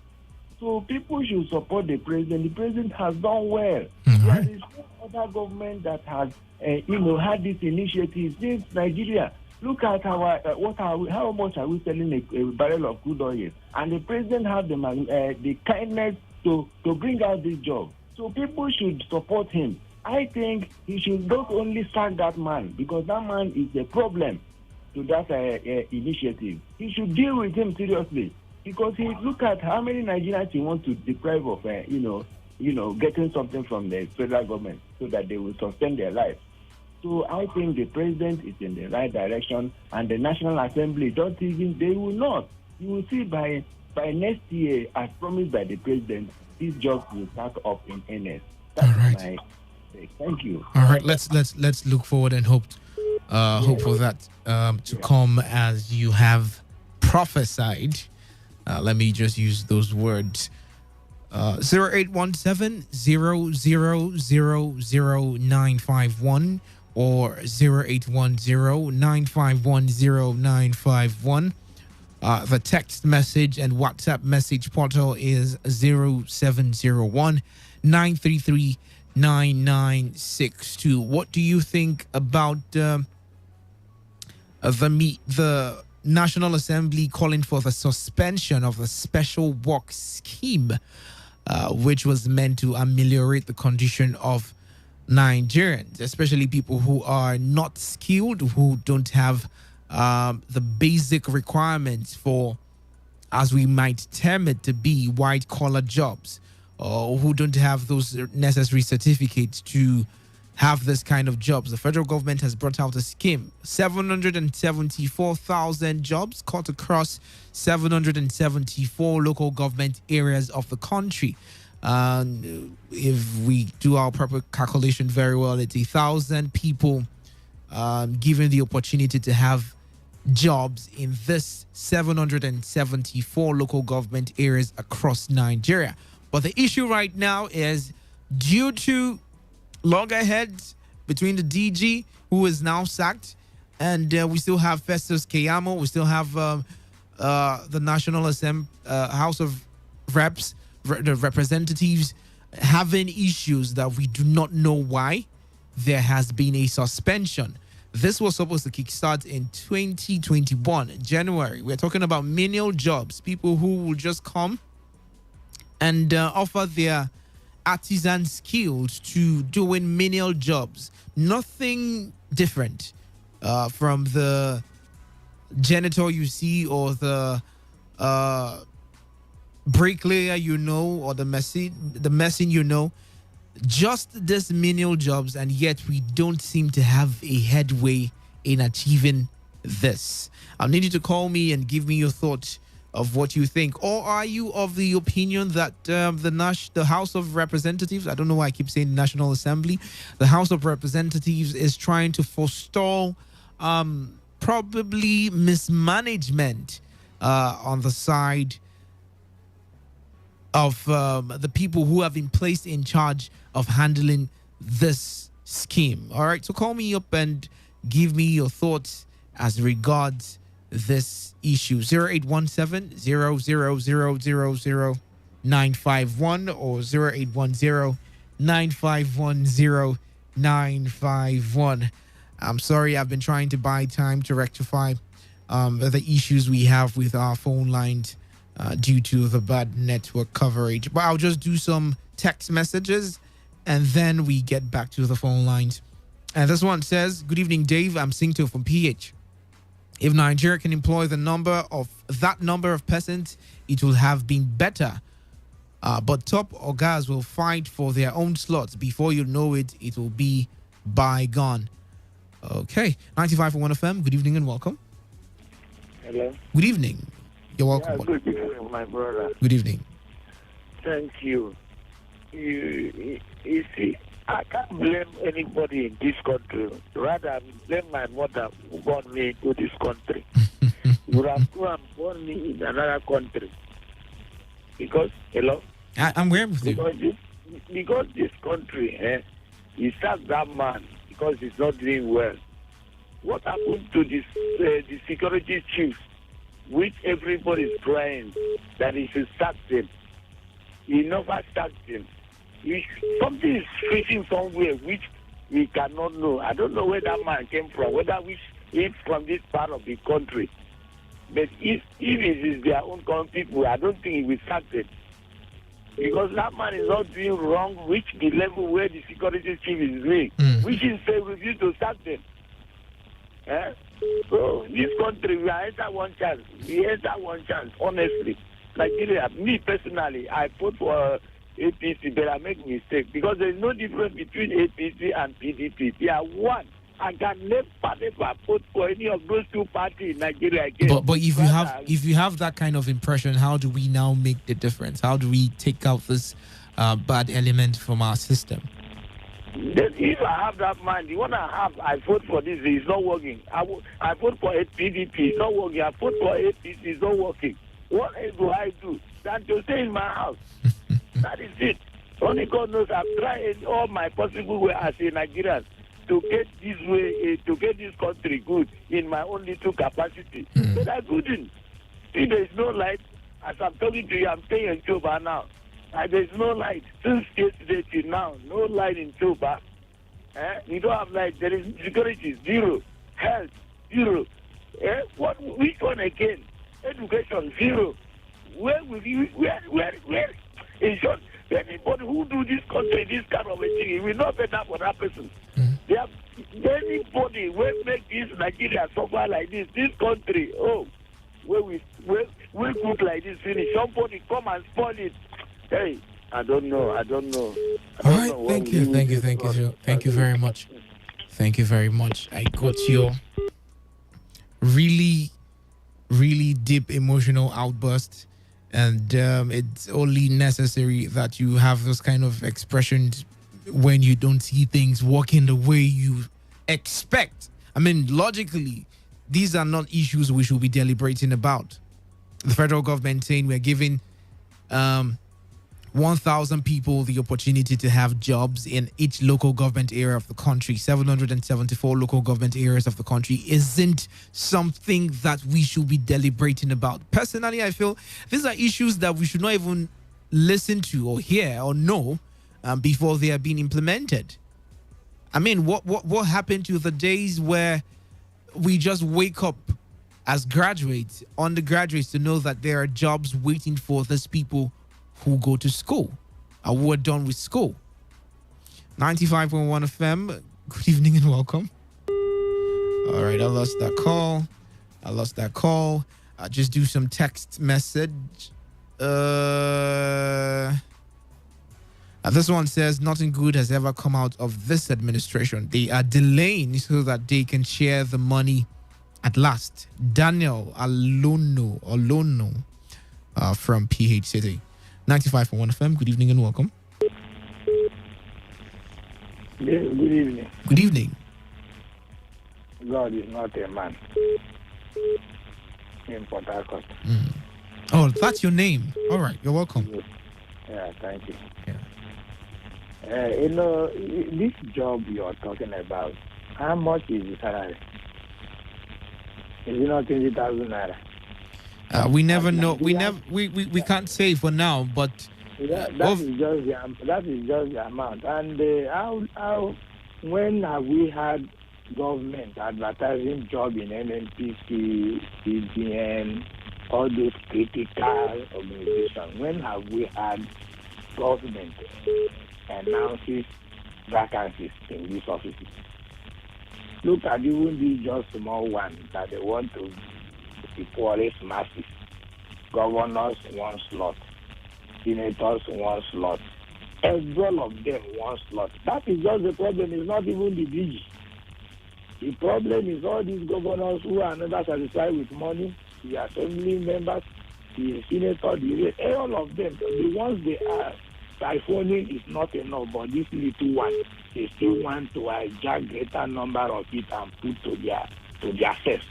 So people should support the president. The president has done well. There is no other government that has had this initiative since Nigeria. Look at how much are we selling a barrel of crude oil, and the president has the kindness to bring out this job. So people should support him. I think he should not only sack that man, because that man is a problem to that initiative. He should deal with him seriously, because he look at how many Nigerians he wants to deprive of getting something from the federal government so that they will sustain their life. So I think the president is in the right direction, and the National Assembly they will not. You will see by next year, as promised by the president, these jobs will start up in earnest. That's all right. Thank you. All right, let's look forward and hope for that to come as you have prophesied. Let me just use those words. 0817-0000951 or 0810-951-0951. The text message and WhatsApp message portal is 0701-933-9962. What do you think about the National Assembly calling for the suspension of the special work scheme, which was meant to ameliorate the condition of Nigerians, especially people who are not skilled, who don't have the basic requirements for, as we might term it, to be white-collar jobs, or who don't have those necessary certificates to have this kind of jobs. The federal government has brought out a scheme, 774,000 jobs cut across 774 local government areas of the country. If we do our proper calculation very well, it's 1,000 people given the opportunity to have jobs in this 774 local government areas across Nigeria. But the issue right now is due to loggerheads between the DG, who is now sacked, and we still have Festus Keyamo. We still have the National Assembly, House of Reps, the representatives having issues that we do not know why. There has been a suspension. This was supposed to kickstart in 2021, January. We're talking about menial jobs, people who will just come and offer their artisan skills to doing menial jobs. Nothing different from the janitor you see, or the bricklayer or the messing just this menial jobs, and yet we don't seem to have a headway in achieving this. I'll need you to call me and give me your thoughts of what you think. Or are you of the opinion that the House of Representatives, I don't know why I keep saying National Assembly, the House of Representatives is trying to forestall probably mismanagement on the side of the people who have been placed in charge of handling this scheme? All right, so call me up and give me your thoughts as regards this issue. 0817 0000951 or 0810 951 951. I'm sorry, I've been trying to buy time to rectify the issues we have with our phone lines due to the bad network coverage. But I'll just do some text messages and then we get back to the phone lines. And this one says, "Good evening, Dave. I'm Singto from PH. If Nigeria can employ that number of persons, it will have been better. But top orgas will fight for their own slots. Before you know it, it will be bygone." Okay, 95.1 FM. Good evening and welcome. Hello. Good evening. You're welcome. Yeah, good evening, my brother. Good evening. Thank you. You see, I can't blame anybody in this country. Rather, I blame my mother who born me into this country. You would have come and born me in another country. Because, hello? I'm where with you. Because this country, he sacked that man because he's not doing well. What happened to this the security chief, which everybody is crying that he should sack him? He never sacked him. Something is fishing somewhere which we cannot know. I don't know where that man came from, whether he's from this part of the country. But if it is their own people, I don't think he will sack them. Because that man is not doing wrong, which the level where the security chief is doing, which is they refuse to sack them. So this country, we are enter one chance. We enter one chance, honestly. Nigeria, me personally, I vote for APC, but I make mistake because there is no difference between APC and PDP. They are one. I can never vote for any of those two parties in Nigeria again. But if you have that kind of impression, how do we now make the difference? How do we take out this bad element from our system? Then if I have that mind, the one I vote for this is not working. I vote for PDP, it's not working. I vote for APC, it's not working. What else do I do than to stay in my house? That is it. Only God knows I've tried all my possible way as a Nigerian to get this way, to get this country good in my own little capacity. But I couldn't. See, there is no light. As I'm talking to you, I'm staying in Cuba now. There is no light. Since yesterday till now, no light in Cuba. We don't have light. There is security, zero. Health, zero. Which one again? Education, zero. Where will you, where? In short, anybody who do this country, this kind of a thing, it will not better for that person. They have anybody will make this Nigeria suffer like this country, where we cook like this finish. Somebody come and spoil it. Hey, I don't know. All right, thank you very much. Thank you very much. I got your really, really deep emotional outburst And it's only necessary that you have those kind of expressions when you don't see things working the way you expect. I mean, logically, these are not issues we should be deliberating about. The federal government saying we're giving 1,000 people the opportunity to have jobs in each local government area of the country, 774 local government areas of the country, isn't something that we should be deliberating about. Personally, I feel these are issues that we should not even listen to or hear or know before they are being implemented. I mean, what happened to the days where we just wake up as graduates, undergraduates, to know that there are jobs waiting for these people who go to school, who are done with school? 95.1 FM, good evening and welcome. All right, I lost that call. I'll just do some text message. This one says, nothing good has ever come out of this administration. They are delaying so that they can share the money at last. Daniel Alono from PH City. 95.1 FM, good evening and welcome. Yes, good evening. Good evening. God is not a man. In Port Harcourt. Oh, that's your name. All right, you're welcome. Yeah, thank you. Yeah. This job you are talking about, how much is the salary? Is it not 20,000 naira? We never know. We can't say for now, but that is just the amount. And how when have we had government advertising job in NNPC, CBN, all those critical organizations? When have we had government announces vacancies in these offices? Look at even these just small ones that they want to the poorest masses. Governors one slot, senators one slot, all of them one slot. That is just the problem. It's not even the DG. The problem is all these governors who are not satisfied with money, the assembly members, the senator, all of them. The ones they are siphoning is not enough, but this little one, they still want to hijack greater number of it and put to their self.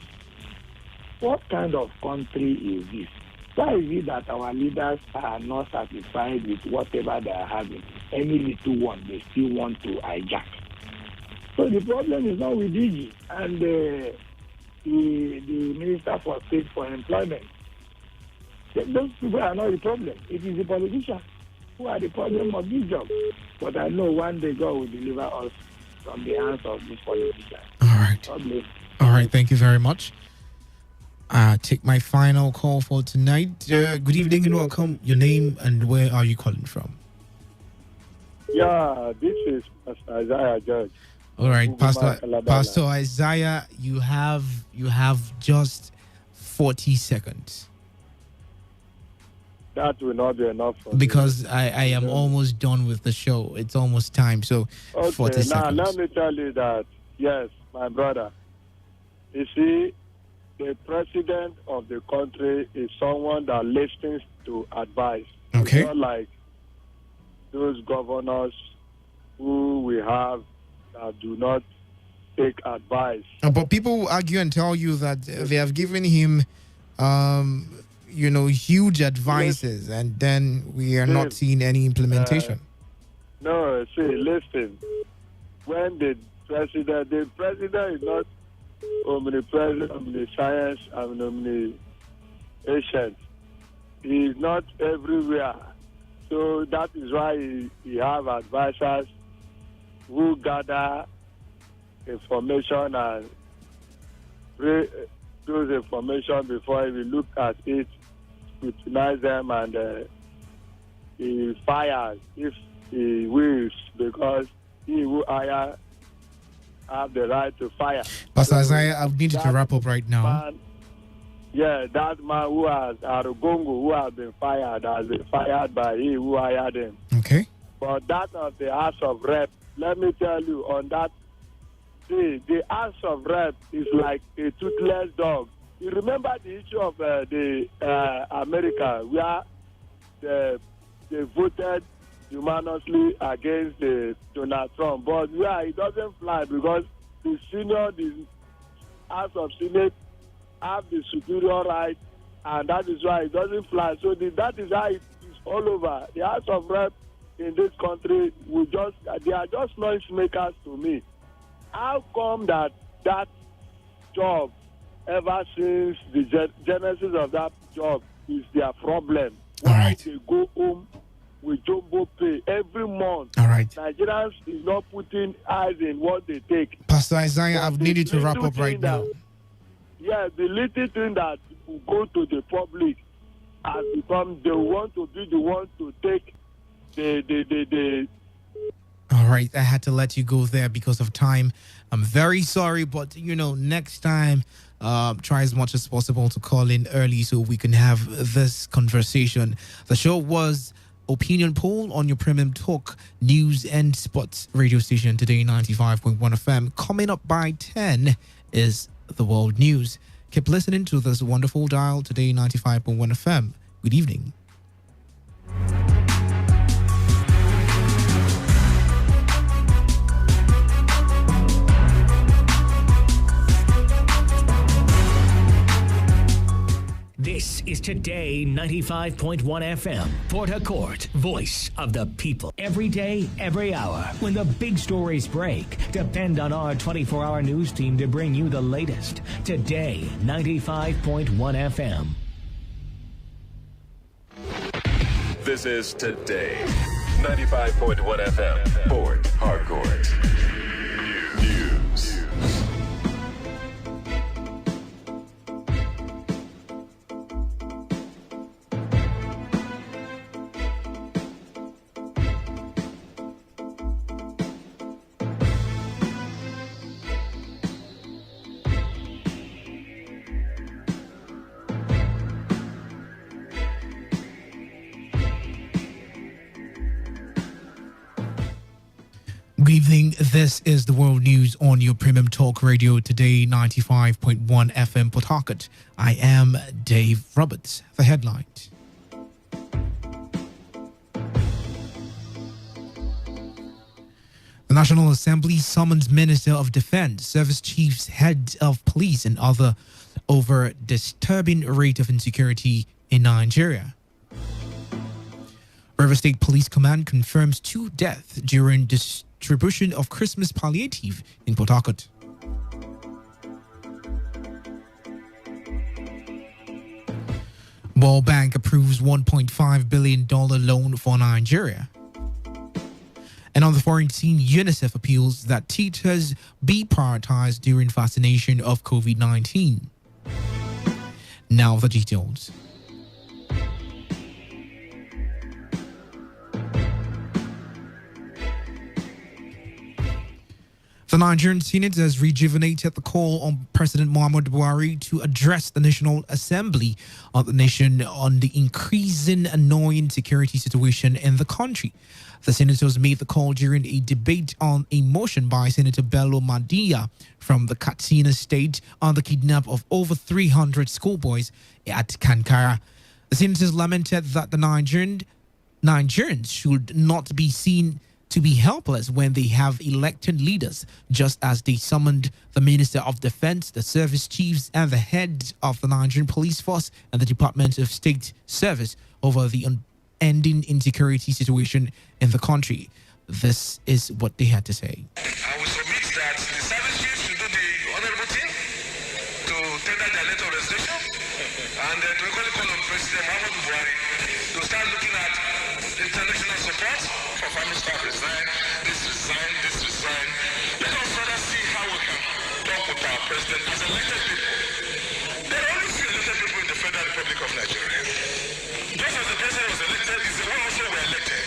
What kind of country is this? Why is it that our leaders are not satisfied with whatever they are having? Any little one, they still want to hijack. So the problem is not with DG and the Minister for State for Employment. Those people are not the problem. It is the politicians who are the problem of this job. But I know one day God will deliver us from the hands of these politicians. All right. God bless. All right, thank you very much. Take my final call for tonight. Good evening and welcome. Your name and where are you calling from? Yeah, this is Pastor Isaiah George. All right, Pastor Isaiah, you have just 40 seconds. That will not be enough for because I am almost done with the show. It's almost time. So okay, 40 seconds. Now let me tell you that, yes, my brother, you see, the president of the country is someone that listens to advice. Okay. It's not like those governors who we have that do not take advice. But people argue and tell you that they have given him, huge advices, and then we are not seeing any implementation. No, see, listen. When the president is not omnipresent, omniscience, and omniscient. He is not everywhere. So that is why he have advisors who gather information and those information before he look at it, scrutinize them, and he fires if he wills, because he who hire have the right to fire. Pastor Isaiah, I need you to wrap up right now. That man who has Arugongo, who has been fired by he who hired him. Okay. But that of the House of Rep, let me tell you on that, the House of Rep is like a toothless dog. You remember the issue of the America, where they voted unanimously against Donald Trump. But yeah, it doesn't fly because the House of Senate have the superior right, and that is why it doesn't fly. So that is how it is all over. The House of Rep in this country they are just noise makers to me. How come that job, ever since the genesis of that job, is their problem? Why they go home with jumbo pay every month? All right. Nigerians is not putting eyes in what they take. Pastor Isaiah, I've needed to wrap up right now. Yeah, the little thing that will go to the public has become they want to be the ones to take the All right, I had to let you go there because of time. I'm very sorry, but next time, try as much as possible to call in early so we can have this conversation. The show was Opinion Poll on your premium talk, news and sports radio station, Today 95.1 FM. Coming up by 10 is the world news. Keep listening to this wonderful dial, Today 95.1 FM. Good evening. This is Today 95.1 FM, Port Harcourt, voice of the people. Every day, every hour, when the big stories break, depend on our 24-hour news team to bring you the latest. Today 95.1 FM. This is Today 95.1 FM, Port Harcourt. News. Good evening. This is the world news on your premium talk radio, Today 95.1 FM Port Harcourt. I am Dave Roberts. The headlines. The National Assembly summons Minister of Defense, Service Chiefs, Head of Police and other over disturbing rate of insecurity in Nigeria. River State Police Command confirms 2 deaths during distribution of Christmas palliative in Port Harcourt. World Bank approves $1.5 billion loan for Nigeria. And on the foreign scene, UNICEF appeals that teachers be prioritized during vaccination of COVID-19. Now the details. The Nigerian Senate has rejuvenated the call on President Muhammadu Buhari to address the National Assembly of the nation on the increasing annoying security situation in the country. The senators made the call during a debate on a motion by Senator Bello Madiya from the Katsina state on the kidnap of over 300 schoolboys at Kankara. The senators lamented that the Nigerians should not be seen to be helpless when they have elected leaders, just as they summoned the Minister of Defense, the service chiefs, and the head of the Nigerian Police Force and the Department of State Service over the unending insecurity situation in the country. This is what they had to say. I will submit that the service chiefs should do the honorable thing to tender their letter of resignation and to equally call on President Muhammadu Buhari to start looking at international support for family staff resign. Let us rather see how we can talk with our president as elected people. There are only few elected people in the Federal Republic of Nigeria. Just as the president was elected, is the one also were elected.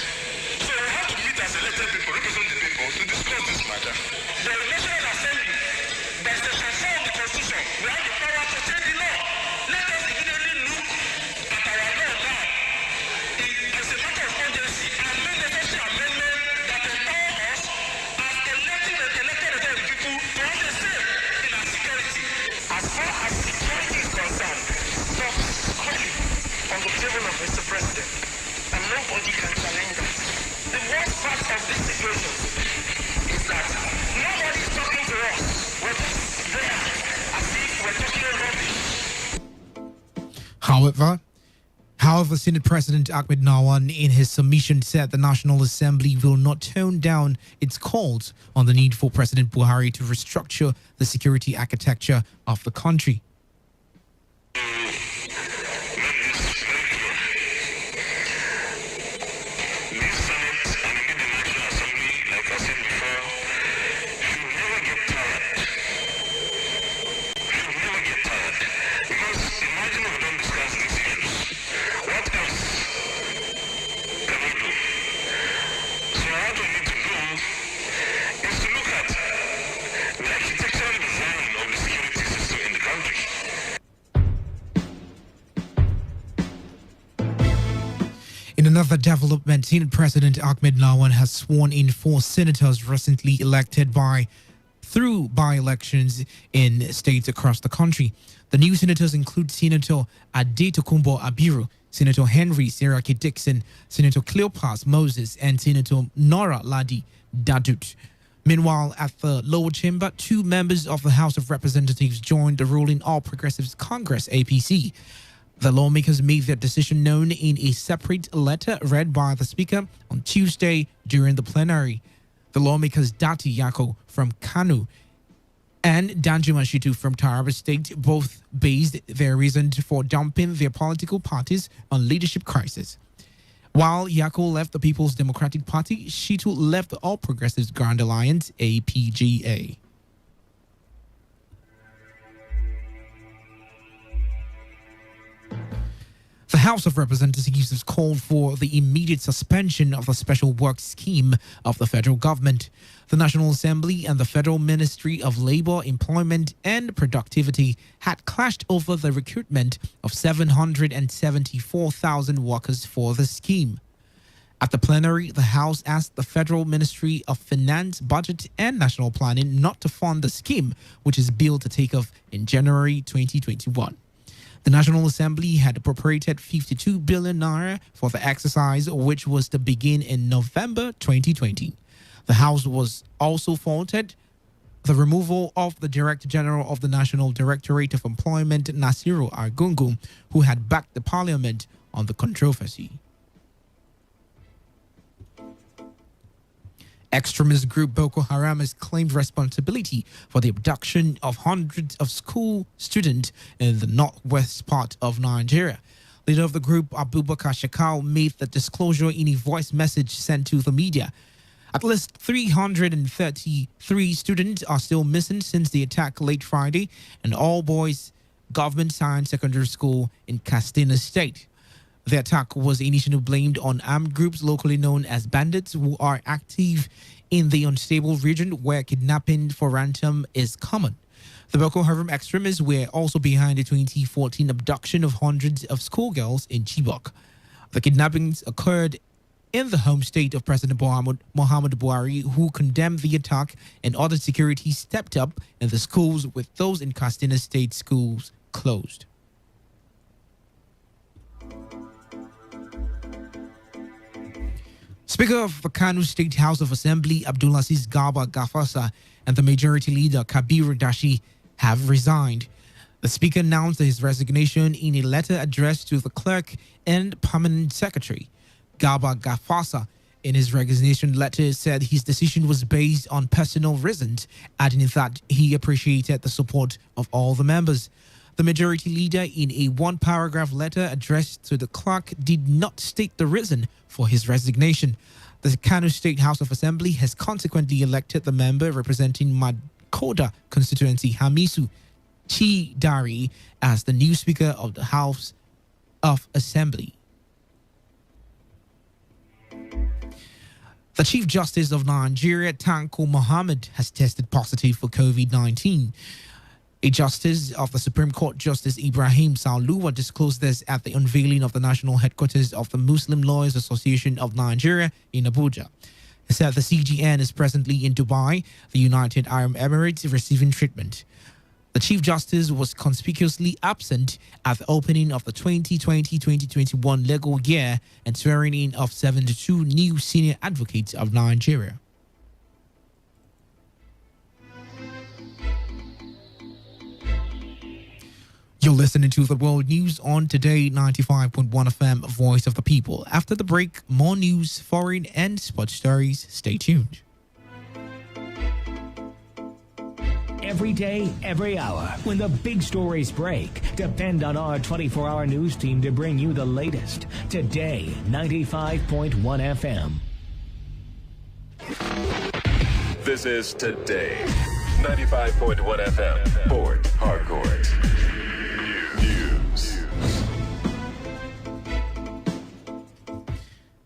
So we have to meet as elected people, represent the people, to discuss this matter. The National Assembly, by Section 4 of the Constitution, we have the power to change the law. Let us immediately look at our law now. As a matter of urgency, and make the necessary amendment that empower us as elected people to have a say in our security. As far as security is concerned, stop calling on the table of Mr. President. However, Senate President Ahmed Nawan in his submission said the National Assembly will not tone down its calls on the need for President Buhari to restructure the security architecture of the country. In another development, Senate President Ahmed Lawan has sworn in 4 senators recently elected through by-elections in states across the country. The new senators include Senator Adetokunbo Abiru, Senator Henry Seraki Dixon, Senator Cleopas Moses, and Senator Nora Ladi Dadut. Meanwhile, at the lower chamber, 2 members of the House of Representatives joined the ruling All Progressives Congress, APC. The lawmakers made their decision known in a separate letter read by the Speaker on Tuesday during the plenary. The lawmakers Dati Yako from Kanu and Danjuma Shitu from Taraba State both based their reason for dumping their political parties on leadership crisis. While Yako left the People's Democratic Party, Shitu left the All Progressives Grand Alliance, APGA. The House of Representatives has called for the immediate suspension of the special work scheme of the federal government. The National Assembly and the Federal Ministry of Labour, Employment and Productivity had clashed over the recruitment of 774,000 workers for the scheme. At the plenary, the House asked the Federal Ministry of Finance, Budget and National Planning not to fund the scheme, which is billed to take off in January 2021. The National Assembly had appropriated 52 billion naira for the exercise, which was to begin in November 2020. The House was also faulted the removal of the Director General of the National Directorate of Employment, Nasiru Argungu, who had backed the Parliament on the controversy. Extremist group Boko Haram has claimed responsibility for the abduction of hundreds of school students in the northwest part of Nigeria. Leader of the group, Abubakar Shekau, made the disclosure in a voice message sent to the media. At least 333 students are still missing since the attack late Friday in all boys government science secondary school in Katsina State. The attack was initially blamed on armed groups locally known as bandits who are active in the unstable region where kidnapping for ransom is common. The Boko Haram extremists were also behind the 2014 abduction of hundreds of schoolgirls in Chibok. The kidnappings occurred in the home state of President Muhammadu Buhari, who condemned the attack and ordered security stepped up in the schools, with those in Katsina State schools closed. Speaker of the Kano State House of Assembly, Abdulaziz Garba Gafasa, and the Majority Leader, Kabiru Dashi, have resigned. The Speaker announced his resignation in a letter addressed to the Clerk and Permanent Secretary. Garba Gafasa, in his resignation letter, said his decision was based on personal reasons, adding that he appreciated the support of all the members. The Majority Leader, in a 1-paragraph letter addressed to the clerk, did not state the reason for his resignation. The Kano State House of Assembly has consequently elected the member representing Makoda constituency, Hamisu Chidari, as the new Speaker of the House of Assembly. The Chief Justice of Nigeria, Tanko Muhammad, has tested positive for COVID-19. A justice of the Supreme Court, Justice Ibrahim Sauluwa, disclosed this at the unveiling of the national headquarters of the Muslim Lawyers Association of Nigeria in Abuja. He said the CGN is presently in Dubai, the United Arab Emirates, receiving treatment. The Chief Justice was conspicuously absent at the opening of the 2020-2021 legal year and swearing in of 72 new senior advocates of Nigeria. You're listening to the World News on Today 95.1 FM, Voice of the People. After the break, more news, foreign and sports stories. Stay tuned. Every day, every hour, when the big stories break, depend on our 24-hour news team to bring you the latest. Today, 95.1 FM. This is Today, 95.1 FM, Port Harcourt. News.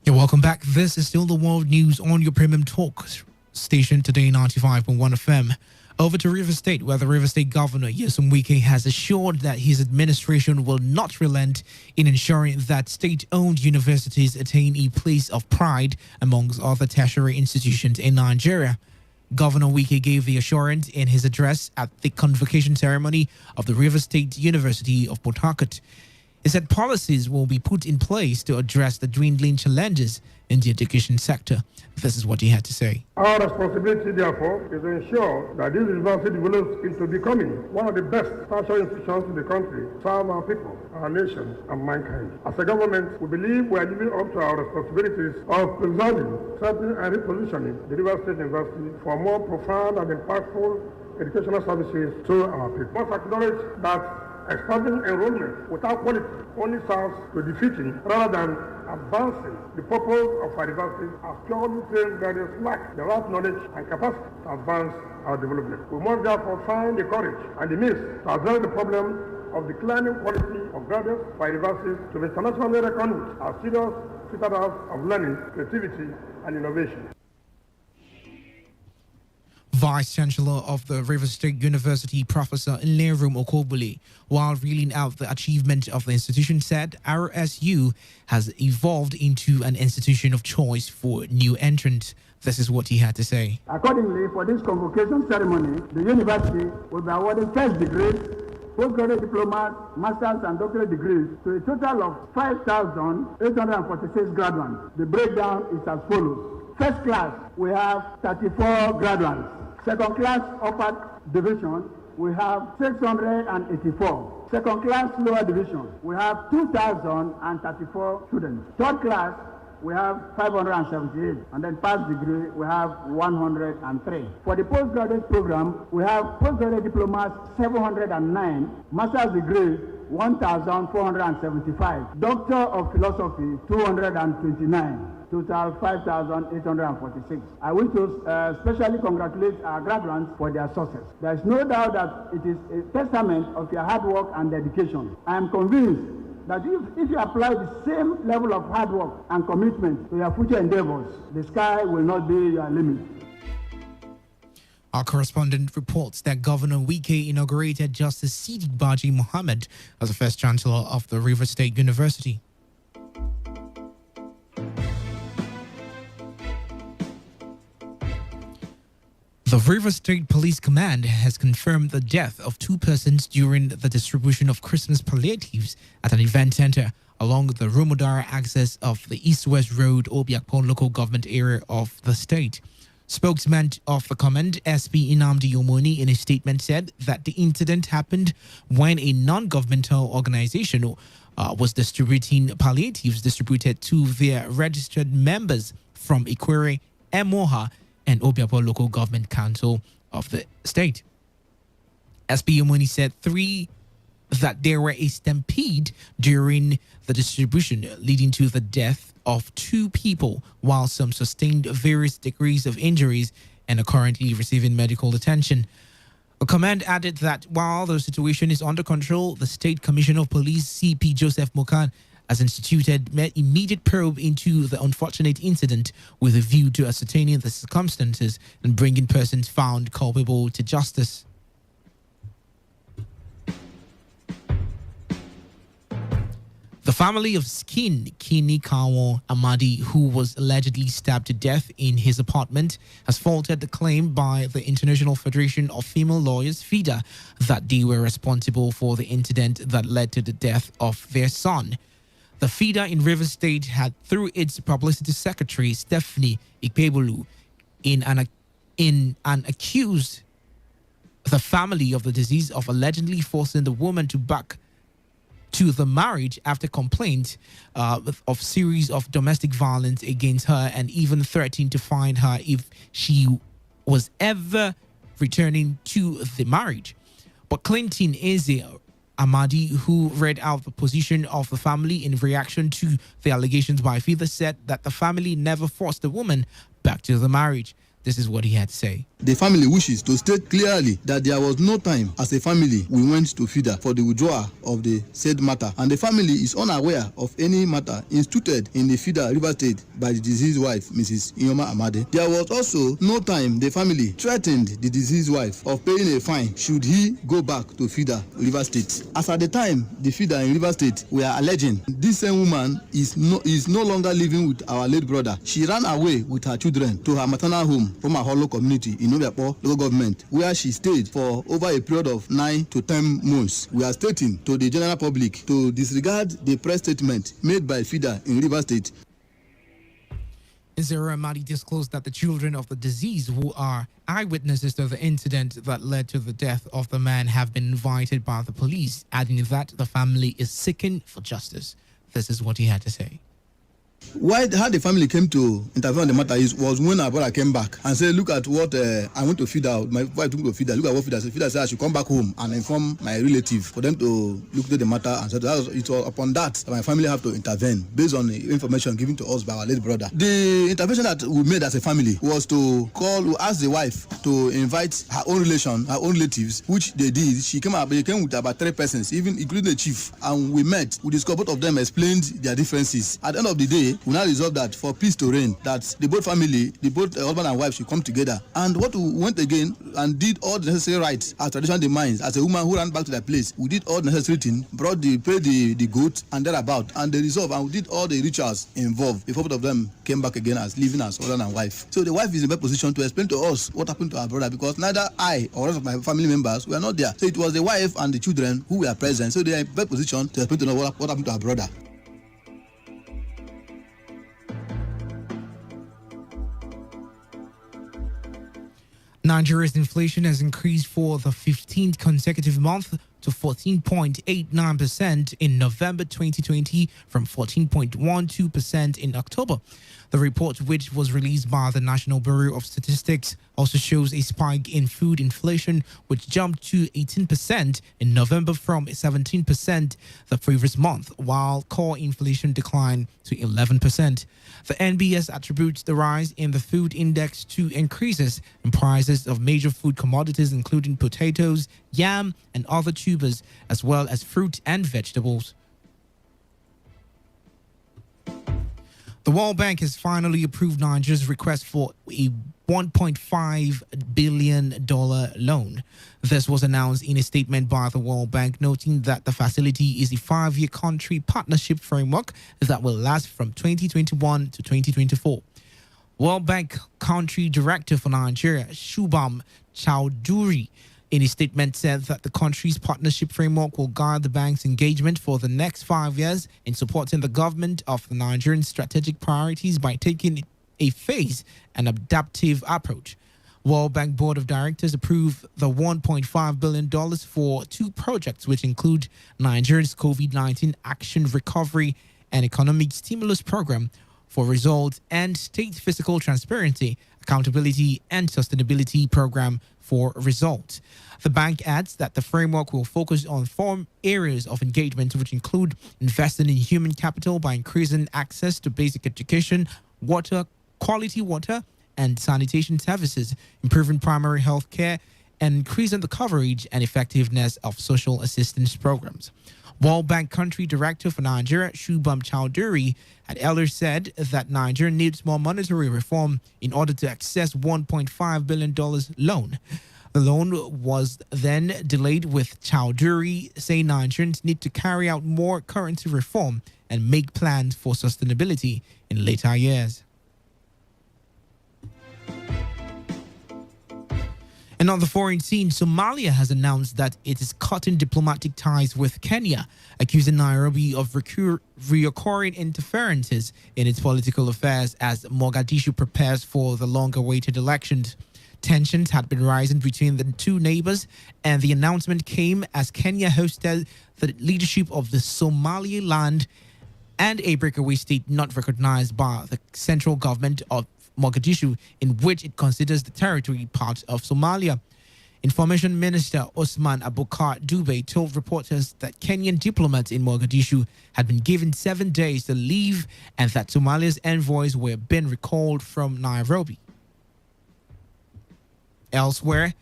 Yeah, welcome back. This is still the World News on your premium talk station, Today 95.1 FM. Over to River State, where the River State Governor, Nyesom Wike, has assured that his administration will not relent in ensuring that state-owned universities attain a place of pride amongst other tertiary institutions in Nigeria. Governor Wike gave the assurance in his address at the convocation ceremony of the River State University of Port Harcourt. He said policies will be put in place to address the dwindling challenges in the education sector. This is what he had to say. Our responsibility, therefore, is to ensure that this university develops into becoming one of the best tertiary institutions in the country to serve our people, our nation, and mankind. As a government, we believe we are living up to our responsibilities of preserving, strengthening, and repositioning the River State University for more profound and impactful educational services to our people. We must acknowledge that expanding enrollment without quality only serves to defeating rather than advancing the purpose of our university as purely saying that they lack the right knowledge and capacity to advance our development. We must therefore find the courage and the means to address the problem of declining quality of graduates for universities to be internationally reckoned with as serious citadels of learning, creativity, and innovation. Vice Chancellor of the River State University, Professor Nlerum Okobole, while reeling out the achievement of the institution, said RSU has evolved into an institution of choice for new entrants. This is what he had to say. Accordingly, for this convocation ceremony, the university will be awarded first degrees, postgraduate diplomas, master's and doctorate degrees to a total of 5,846 graduates. The breakdown is as follows. First class, we have 34 graduates. Second class upper division, we have 684. Second class lower division, we have 2,034 students. Third class, we have 578. And then past degree, we have 103. For the postgraduate program, we have postgraduate diplomas 709, master's degree 1,475, Doctor of Philosophy 229. Total 5,846. I wish to especially congratulate our graduates for their success. There is no doubt that it is a testament of your hard work and dedication. I am convinced that if you apply the same level of hard work and commitment to your future endeavors, the sky will not be your limit. Our correspondent reports that Governor Wike inaugurated Justice Sidi Baji Mohammed as the first Chancellor of the River State University. The River State Police Command has confirmed the death of 2 persons during the distribution of Christmas palliatives at an event center along the Rumudara axis of the East-West Road, Obiakpon local government area of the state. Spokesman of the command, SP Inamdi Omoni, in a statement said that the incident happened when a non-governmental organization was distributing palliatives distributed to their registered members from Ikwere, Emoha, and Obiakpon Local Government Council of the state. SP Omoni said that there were a stampede during the distribution, leading to the death of 2 people, while some sustained various degrees of injuries and are currently receiving medical attention. The command added that while the situation is under control, the State Commissioner of Police, CP Joseph Mokan, has instituted immediate probe into the unfortunate incident with a view to ascertaining the circumstances and bringing persons found culpable to justice. The family of Skin Kini Kawo Amadi, who was allegedly stabbed to death in his apartment, has faulted the claim by the International Federation of Female Lawyers, FIDA, that they were responsible for the incident that led to the death of their son. The FIDA in River State had, through its publicity secretary, Stephanie Ikpebulu, in an accused the family of the deceased of allegedly forcing the woman to back to the marriage after complaint of series of domestic violence against her, and even threatened to fine her if she was ever returning to the marriage. But Clinton Eze Amadi, who read out the position of the family in reaction to the allegations by FIDA, said that the family never forced the woman back to the marriage. This is what he had to say. The family wishes to state clearly that there was no time as a family we went to FIDA for the withdrawal of the said matter, and the family is unaware of any matter instituted in the FIDA River State by the deceased wife, Mrs. Ioma Amade. There was also no time the family threatened the deceased wife of paying a fine should he go back to FIDA River State. As at the time the FIDA in River State were alleging this same woman is no longer living with our late brother. She ran away with her children to her maternal home from a hollow community in Obiakpo local government, where she stayed for over a period of 9 to 10 months. We are stating to the general public to disregard the press statement made by FIDA in River State. Zero Amadi disclosed that the children of the deceased, who are eyewitnesses to the incident that led to the death of the man, have been invited by the police, adding that the family is seeking for justice. This is what he had to say. How the family came to intervene on the matter was when our brother came back and said, look at what I went to feed out. My wife took me to feed out. Look at what feed said. Said I should come back home and inform my relative for them to look into the matter. And so it was upon that my family have to intervene based on the information given to us by our late brother. The intervention that we made as a family was to ask the wife to invite her own relatives, which they did. They came with about 3 persons, even including the chief. And we met. We discovered both of them explained their differences. At the end of the day, we now resolved that for peace to reign, that the both family, husband and wife, should come together. And what we went again and did all the necessary rites as tradition demands. As a woman who ran back to their place, we did all the necessary things, paid the goat and thereabout, and they resolved, and we did all the rituals involved before both of them came back again as living as husband and wife. So the wife is in a better position to explain to us what happened to our brother, because neither I or rest of my family members were not there. So it was the wife and the children who were present. So they are in a better position to explain to us what happened to our brother. Nigeria's inflation has increased for the 15th consecutive month to 14.89% in November 2020 from 14.12% in October. The report, which was released by the National Bureau of Statistics, also shows a spike in food inflation, which jumped to 18% in November from 17% the previous month, while core inflation declined to 11%. The NBS attributes the rise in the food index to increases in prices of major food commodities, including potatoes, yam, and other tubers, as well as fruit and vegetables. The World Bank has finally approved Nigeria's request for a $1.5 billion loan. This was announced in a statement by the World Bank, noting that the facility is a 5-year country partnership framework that will last from 2021 to 2024. World Bank Country Director for Nigeria, Shubham Chowdhury, in a statement said that the country's partnership framework will guide the bank's engagement for the next 5 years in supporting the government of the Nigerian strategic priorities by taking a phased and adaptive approach. World Bank Board of Directors approved the $1.5 billion for 2 projects, which include Nigeria's COVID-19 Action Recovery and Economic Stimulus Program for Results and State Fiscal Transparency, Accountability and Sustainability Program for Results. The bank adds that the framework will focus on 4 areas of engagement, which include investing in human capital by increasing access to basic education, quality water and sanitation services, improving primary health care, and increasing the coverage and effectiveness of social assistance programs. World Bank Country Director for Nigeria, Shubham Chowdhury, had earlier said that Nigeria needs more monetary reform in order to access $1.5 billion loan. The loan was then delayed, with Chowdhury saying Nigerians need to carry out more currency reform and make plans for sustainability in later years. And on the foreign scene, Somalia has announced that it is cutting diplomatic ties with Kenya, accusing Nairobi of recurring interferences in its political affairs as Mogadishu prepares for the long-awaited elections. Tensions had been rising between the two neighbors, and the announcement came as Kenya hosted the leadership of the Somaliland and a breakaway state not recognized by the central government of Mogadishu, in which it considers the territory part of Somalia. Information Minister Osman Abukar Dube told reporters that Kenyan diplomats in Mogadishu had been given 7 days to leave and that Somalia's envoys were being recalled from Nairobi. Elsewhere,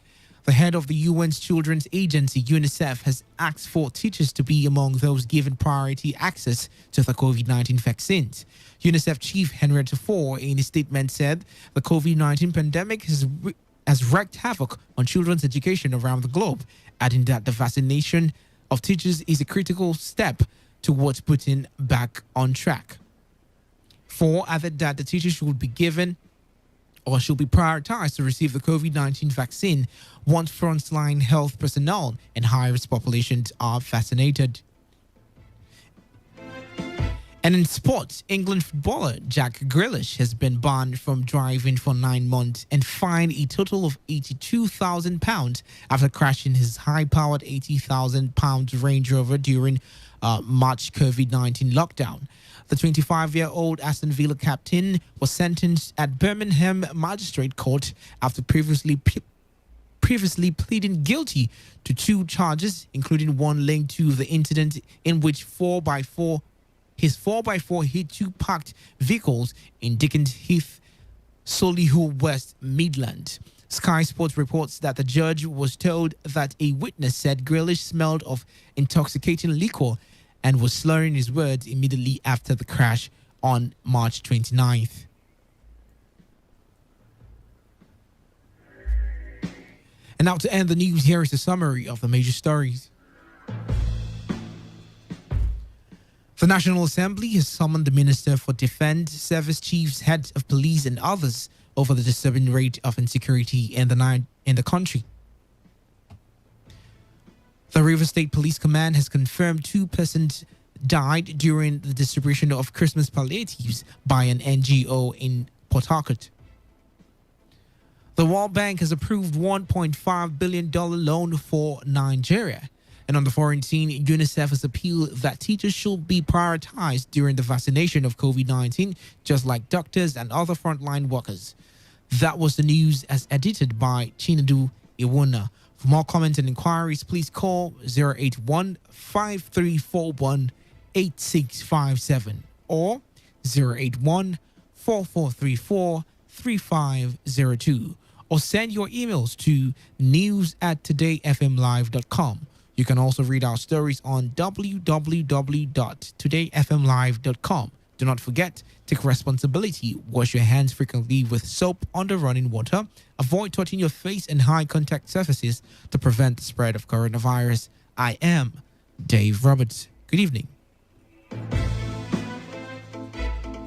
the head of the UN's children's agency, UNICEF, has asked for teachers to be among those given priority access to the COVID-19 vaccines. UNICEF Chief Henrietta Fore, in a statement, said the COVID-19 pandemic has wreaked havoc on children's education around the globe, adding that the vaccination of teachers is a critical step towards putting back on track. Fore added that the teachers should be given or should be prioritized to receive the COVID-19 vaccine once frontline health personnel and high-risk populations are vaccinated. And in sports, England footballer Jack Grealish has been banned from driving for 9 months and fined a total of £82,000 after crashing his high-powered £80,000 Range Rover during March COVID-19 lockdown. The 25-year-old Aston Villa captain was sentenced at Birmingham Magistrate Court after previously pleading guilty to 2 charges, including one linked to the incident in which his 4x4 hit 2 parked vehicles in Dickens Heath, Solihull West Midland. Sky Sports reports that the judge was told that a witness said Grealish smelled of intoxicating liquor and was slurring his words immediately after the crash on March 29th. And now to end the news, here is a summary of the major stories. The National Assembly has summoned the Minister for Defense, Service Chiefs, Heads of Police and others over the disturbing rate of insecurity in the country. The Rivers State Police Command has confirmed 2 persons died during the distribution of Christmas palliatives by an NGO in Port Harcourt. The World Bank has approved $1.5 billion loan for Nigeria. And on the foreign scene, UNICEF has appealed that teachers should be prioritized during the vaccination of COVID-19, just like doctors and other frontline workers. That was the news as edited by Chinadu Iwuna. For more comments and inquiries, please call 081-5341-8657 or 081-4434-3502 or send your emails to news@todayfmlive.com. You can also read our stories on www.todayfmlive.com. Do not forget, take responsibility, wash your hands frequently with soap under running water, avoid touching your face and high contact surfaces to prevent the spread of coronavirus. I am Dave Roberts. Good evening.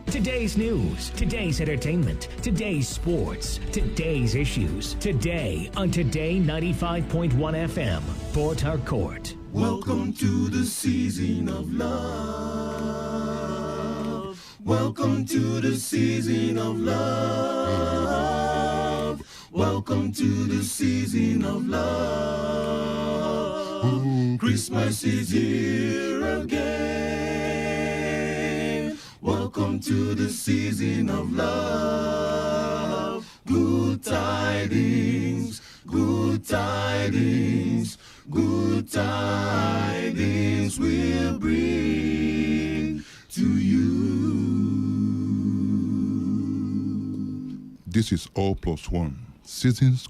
Today's news, today's entertainment, today's sports, today's issues. Today on Today 95.1 FM, Port Harcourt. Welcome to the season of love. Welcome to the season of love. Welcome to the season of love. Christmas is here again. Welcome to the season of love. Good tidings, good tidings, good tidings we'll bring to you. This is All Plus One. Seasons